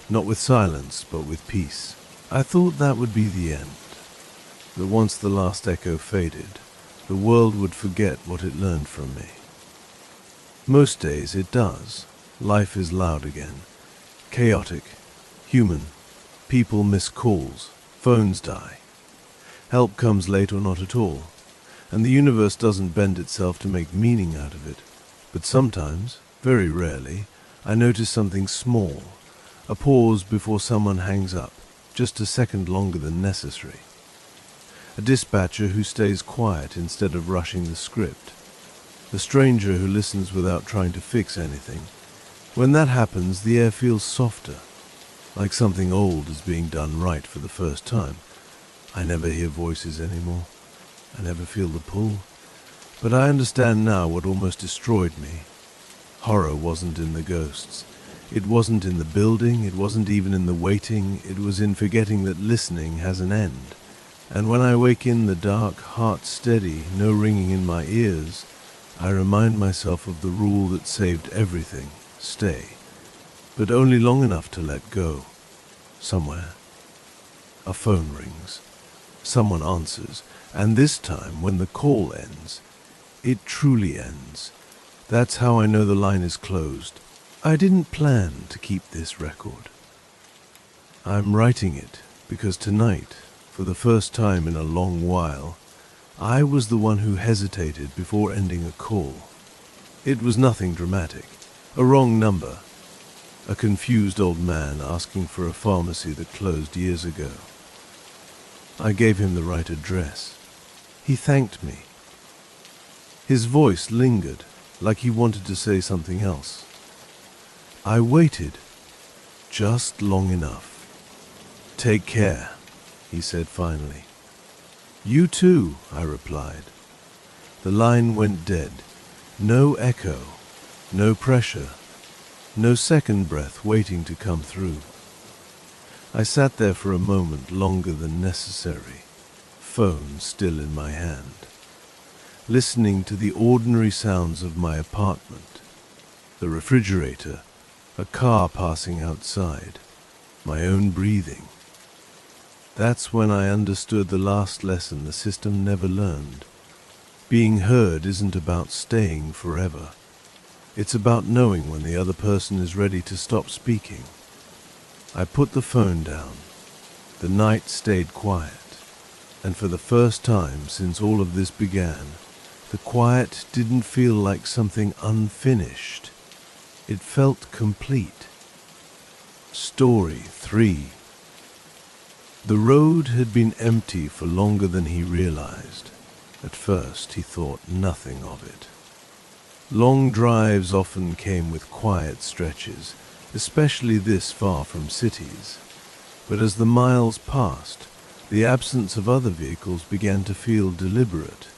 not with silence, but with peace. I thought that would be the end, that once the last echo faded, the world would forget what it learned from me. Most days it does. Life is loud again, chaotic, human. People miss calls, phones die. Help comes late or not at all, and the universe doesn't bend itself to make meaning out of it. But sometimes, very rarely, I notice something small, a pause before someone hangs up, just a second longer than necessary. A dispatcher who stays quiet instead of rushing the script. A stranger who listens without trying to fix anything. When that happens, the air feels softer, like something old is being done right for the first time. I never hear voices anymore. I never feel the pull. But I understand now what almost destroyed me. Horror wasn't in the ghosts. It wasn't in the building. It wasn't even in the waiting. It was in forgetting that listening has an end. And when I wake in the dark, heart steady, no ringing in my ears, I remind myself of the rule that saved everything: stay. But only long enough to let go. Somewhere. A phone rings. Someone answers. And this time, when the call ends, it truly ends. That's how I know the line is closed. I didn't plan to keep this record. I'm writing it because tonight, for the first time in a long while, I was the one who hesitated before ending a call. It was nothing dramatic. A wrong number. A confused old man asking for a pharmacy that closed years ago. I gave him the right address. He thanked me. His voice lingered, like he wanted to say something else. I waited, just long enough. "Take care," he said finally. "You too," I replied. The line went dead. No echo, no pressure, no second breath waiting to come through. I sat there for a moment longer than necessary, phone still in my hand, listening to the ordinary sounds of my apartment, the refrigerator, a car passing outside, my own breathing. That's when I understood the last lesson the system never learned. Being heard isn't about staying forever. It's about knowing when the other person is ready to stop speaking. I put the phone down. The night stayed quiet, and for the first time since all of this began, the quiet didn't feel like something unfinished. It felt complete. Story 3. The road had been empty for longer than he realized. At first he thought nothing of it. Long drives often came with quiet stretches, especially this far from cities. But as the miles passed, the absence of other vehicles began to feel deliberate,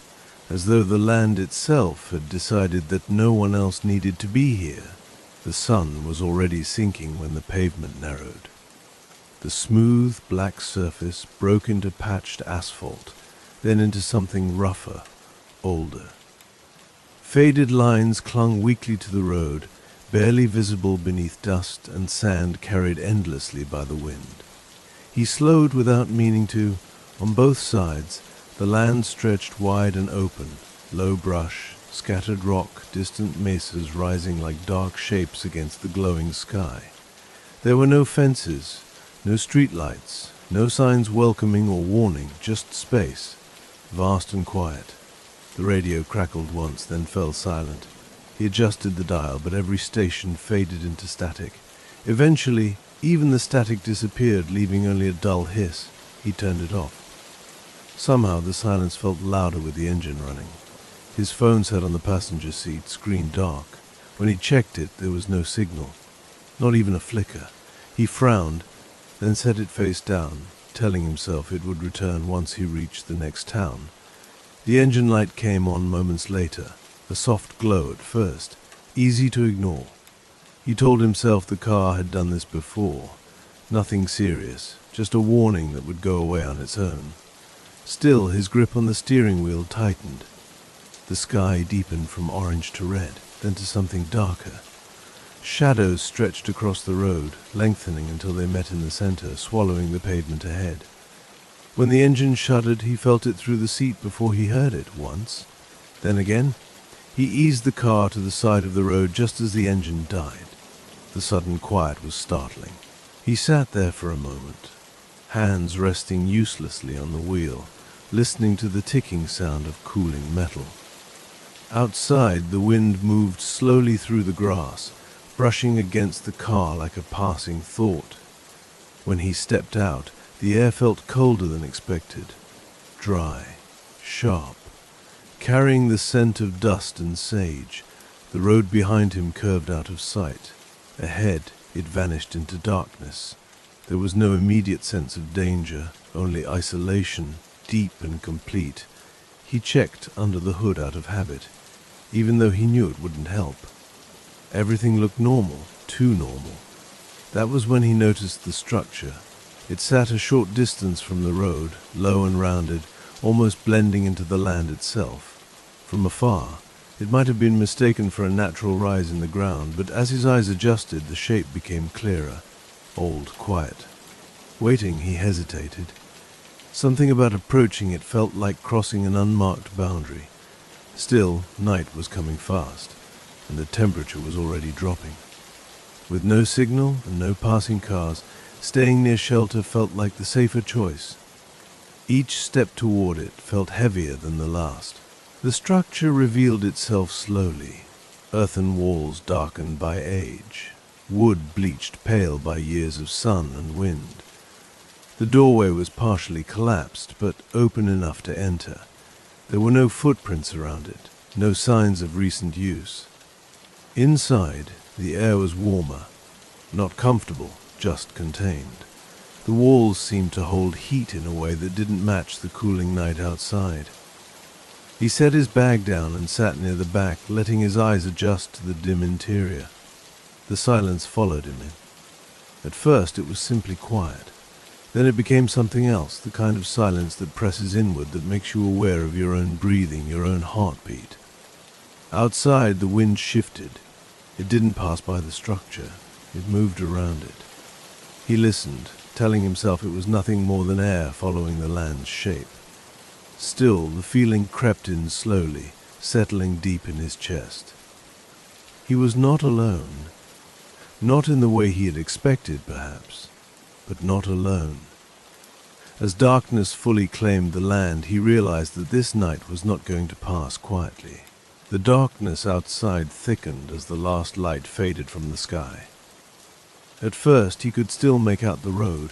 as though the land itself had decided that no one else needed to be here. The sun was already sinking when the pavement narrowed. The smooth, black surface broke into patched asphalt, then into something rougher, older. Faded lines clung weakly to the road, barely visible beneath dust and sand carried endlessly by the wind. He slowed without meaning to. On both sides, the land stretched wide and open, low brush, scattered rock, distant mesas rising like dark shapes against the glowing sky. There were no fences, no streetlights, no signs welcoming or warning, just space, vast and quiet. The radio crackled once, then fell silent. He adjusted the dial, but every station faded into static. Eventually, even the static disappeared, leaving only a dull hiss. He turned it off. Somehow the silence felt louder with the engine running. His phone sat on the passenger seat, screen dark. When he checked it, there was no signal, not even a flicker. He frowned, then set it face down, telling himself it would return once he reached the next town. The engine light came on moments later, a soft glow at first, easy to ignore. He told himself the car had done this before. Nothing serious, just a warning that would go away on its own. Still, his grip on the steering wheel tightened. The sky deepened from orange to red, then to something darker. Shadows stretched across the road, lengthening until they met in the center, swallowing the pavement ahead. When the engine shuddered, he felt it through the seat before he heard it once. Then again, he eased the car to the side of the road just as the engine died. The sudden quiet was startling. He sat there for a moment, hands resting uselessly on the wheel, listening to the ticking sound of cooling metal. Outside, the wind moved slowly through the grass, brushing against the car like a passing thought. When he stepped out, the air felt colder than expected, dry, sharp, carrying the scent of dust and sage. The road behind him curved out of sight. Ahead, it vanished into darkness. There was no immediate sense of danger, only isolation, deep and complete. He checked under the hood out of habit, even though he knew it wouldn't help. Everything looked normal, too normal. That was when he noticed the structure. It sat a short distance from the road, low and rounded, almost blending into the land itself. From afar, it might have been mistaken for a natural rise in the ground, but as his eyes adjusted, the shape became clearer, old, quiet. Waiting, he hesitated. Something about approaching it felt like crossing an unmarked boundary. Still, night was coming fast, and the temperature was already dropping. With no signal and no passing cars, staying near shelter felt like the safer choice. Each step toward it felt heavier than the last. The structure revealed itself slowly. Earthen walls darkened by age, wood bleached pale by years of sun and wind. The doorway was partially collapsed, but open enough to enter. There were no footprints around it, no signs of recent use. Inside, the air was warmer, not comfortable, just contained. The walls seemed to hold heat in a way that didn't match the cooling night outside. He set his bag down and sat near the back, letting his eyes adjust to the dim interior. The silence followed him in. At first it was simply quiet. Then it became something else, the kind of silence that presses inward, that makes you aware of your own breathing, your own heartbeat. Outside, the wind shifted. It didn't pass by the structure. It moved around it. He listened, telling himself it was nothing more than air following the land's shape. Still, the feeling crept in slowly, settling deep in his chest. He was not alone. Not in the way he had expected, perhaps, but not alone. As darkness fully claimed the land, he realized that this night was not going to pass quietly. The darkness outside thickened as the last light faded from the sky. At first, he could still make out the road,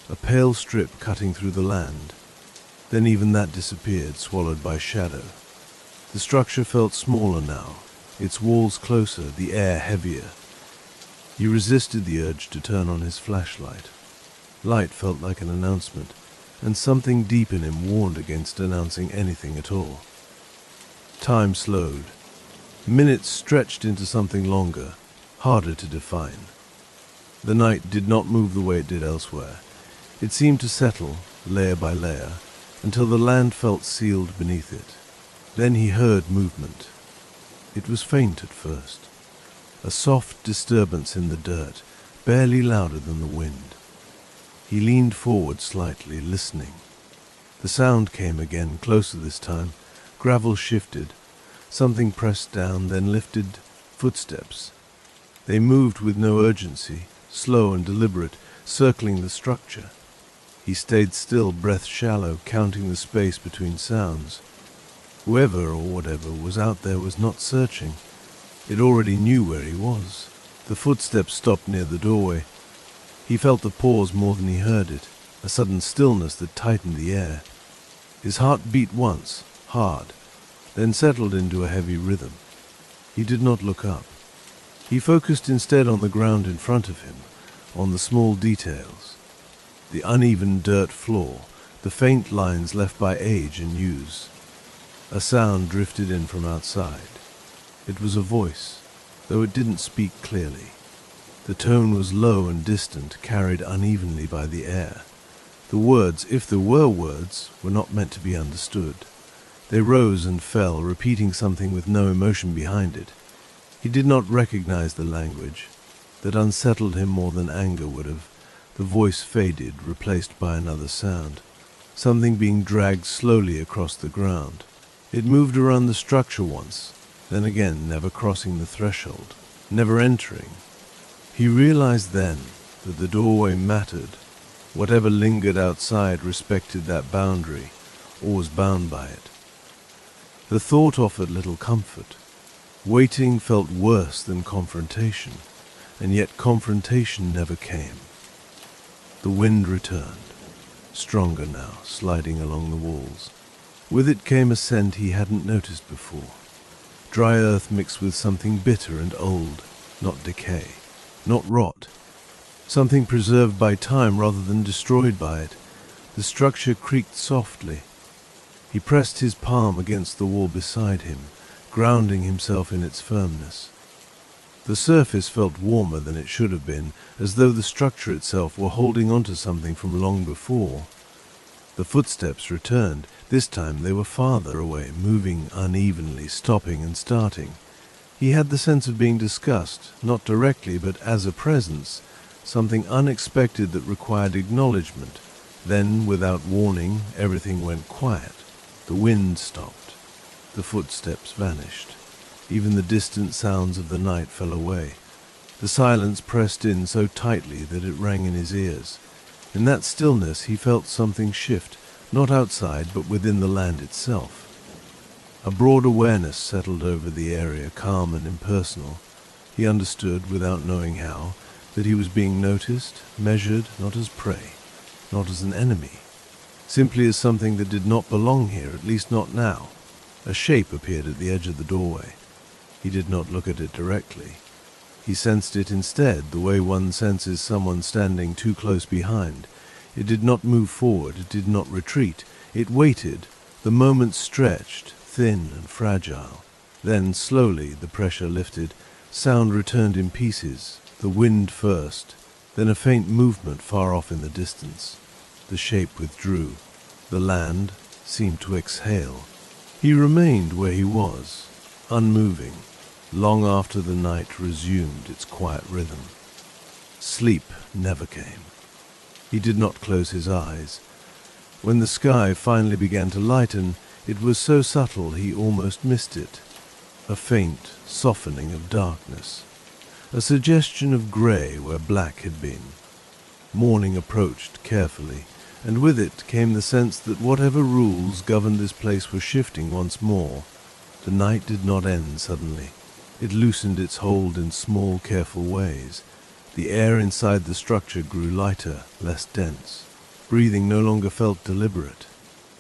a pale strip cutting through the land. Then even that disappeared, swallowed by shadow. The structure felt smaller now, its walls closer, the air heavier. He resisted the urge to turn on his flashlight. Light felt like an announcement, and something deep in him warned against announcing anything at all. Time slowed. Minutes stretched into something longer, harder to define. The night did not move the way it did elsewhere. It seemed to settle, layer by layer, until the land felt sealed beneath it. Then he heard movement. It was faint at first, a soft disturbance in the dirt, barely louder than the wind. He leaned forward slightly, listening. The sound came again, closer this time. Gravel shifted. Something pressed down, then lifted. Footsteps. They moved with no urgency, slow and deliberate, circling the structure. He stayed still, breath shallow, counting the space between sounds. Whoever or whatever was out there was not searching. It already knew where he was. The footsteps stopped near the doorway. He felt the pause more than he heard it, a sudden stillness that tightened the air. His heart beat once, hard, then settled into a heavy rhythm. He did not look up. He focused instead on the ground in front of him, on the small details. The uneven dirt floor, the faint lines left by age and use. A sound drifted in from outside. It was a voice, though it didn't speak clearly. The tone was low and distant, carried unevenly by the air. The words, if there were words, were not meant to be understood. They rose and fell, repeating something with no emotion behind it. He did not recognize the language. That unsettled him more than anger would have. The voice faded, replaced by another sound. Something being dragged slowly across the ground. It moved around the structure once, then again never crossing the threshold, never entering. He realized then that the doorway mattered. Whatever lingered outside respected that boundary, or was bound by it. The thought offered little comfort. Waiting felt worse than confrontation, and yet confrontation never came. The wind returned, stronger now, sliding along the walls. With it came a scent he hadn't noticed before. Dry earth mixed with something bitter and old, not decay, not rot. Something preserved by time rather than destroyed by it. The structure creaked softly. He pressed his palm against the wall beside him, grounding himself in its firmness. The surface felt warmer than it should have been, as though the structure itself were holding onto something from long before. The footsteps returned. This time they were farther away, moving unevenly, stopping and starting. He had the sense of being discussed, not directly, but as a presence, something unexpected that required acknowledgement. Then, without warning, everything went quiet. The wind stopped. The footsteps vanished. Even the distant sounds of the night fell away. The silence pressed in so tightly that it rang in his ears. In that stillness he felt something shift, not outside but within the land itself. A broad awareness settled over the area, calm and impersonal. He understood, without knowing how, that he was being noticed, measured, not as prey, not as an enemy, simply as something that did not belong here, at least not now. A shape appeared at the edge of the doorway. He did not look at it directly. He sensed it instead, the way one senses someone standing too close behind. It did not move forward, it did not retreat. It waited. The moment stretched, thin and fragile. Then, slowly, the pressure lifted. Sound returned in pieces. The wind first, then a faint movement far off in the distance. The shape withdrew. The land seemed to exhale. He remained where he was, unmoving, long after the night resumed its quiet rhythm. Sleep never came. He did not close his eyes. When the sky finally began to lighten, it was so subtle he almost missed it. A faint softening of darkness. A suggestion of grey where black had been. Morning approached carefully, and with it came the sense that whatever rules governed this place were shifting once more. The night did not end suddenly. It loosened its hold in small, careful ways. The air inside the structure grew lighter, less dense. Breathing no longer felt deliberate.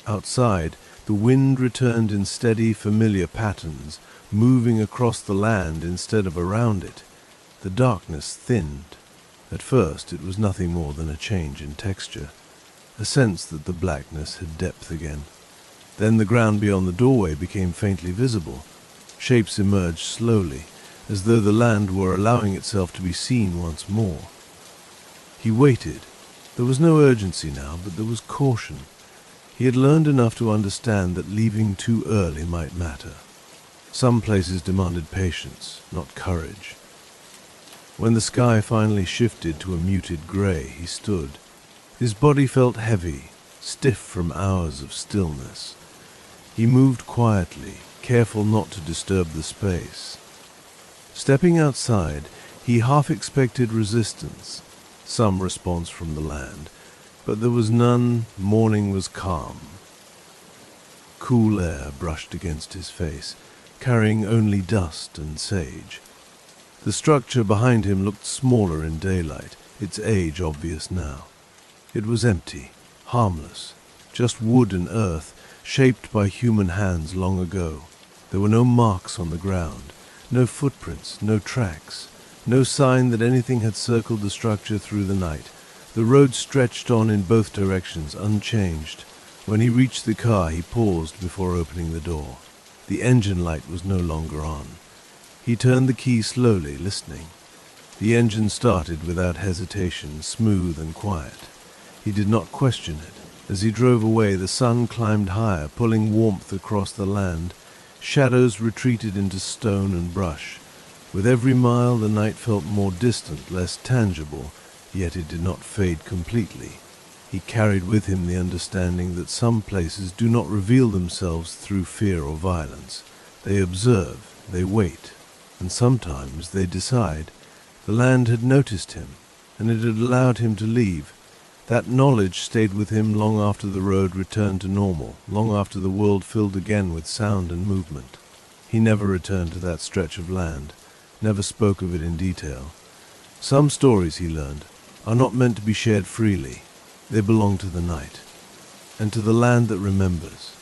Outside, the wind returned in steady, familiar patterns, moving across the land instead of around it. The darkness thinned. At first it was nothing more than a change in texture, a sense that the blackness had depth again. Then the ground beyond the doorway became faintly visible. Shapes emerged slowly, as though the land were allowing itself to be seen once more. He waited. There was no urgency now, but there was caution. He had learned enough to understand that leaving too early might matter. Some places demanded patience, not courage. When the sky finally shifted to a muted grey, he stood. His body felt heavy, stiff from hours of stillness. He moved quietly, careful not to disturb the space. Stepping outside, he half expected resistance, some response from the land, but there was none. Morning was calm. Cool air brushed against his face, carrying only dust and sage. The structure behind him looked smaller in daylight, its age obvious now. It was empty, harmless, just wood and earth, shaped by human hands long ago. There were no marks on the ground, no footprints, no tracks, no sign that anything had circled the structure through the night. The road stretched on in both directions, unchanged. When he reached the car, he paused before opening the door. The engine light was no longer on. He turned the key slowly, listening. The engine started without hesitation, smooth and quiet. He did not question it. As he drove away, the sun climbed higher, pulling warmth across the land. Shadows retreated into stone and brush. With every mile, the night felt more distant, less tangible, yet it did not fade completely. He carried with him the understanding that some places do not reveal themselves through fear or violence. They observe, they wait, and sometimes they decide. The land had noticed him, and it had allowed him to leave. That knowledge stayed with him long after the road returned to normal, long after the world filled again with sound and movement. He never returned to that stretch of land, never spoke of it in detail. Some stories, he learned, are not meant to be shared freely. They belong to the night, and to the land that remembers.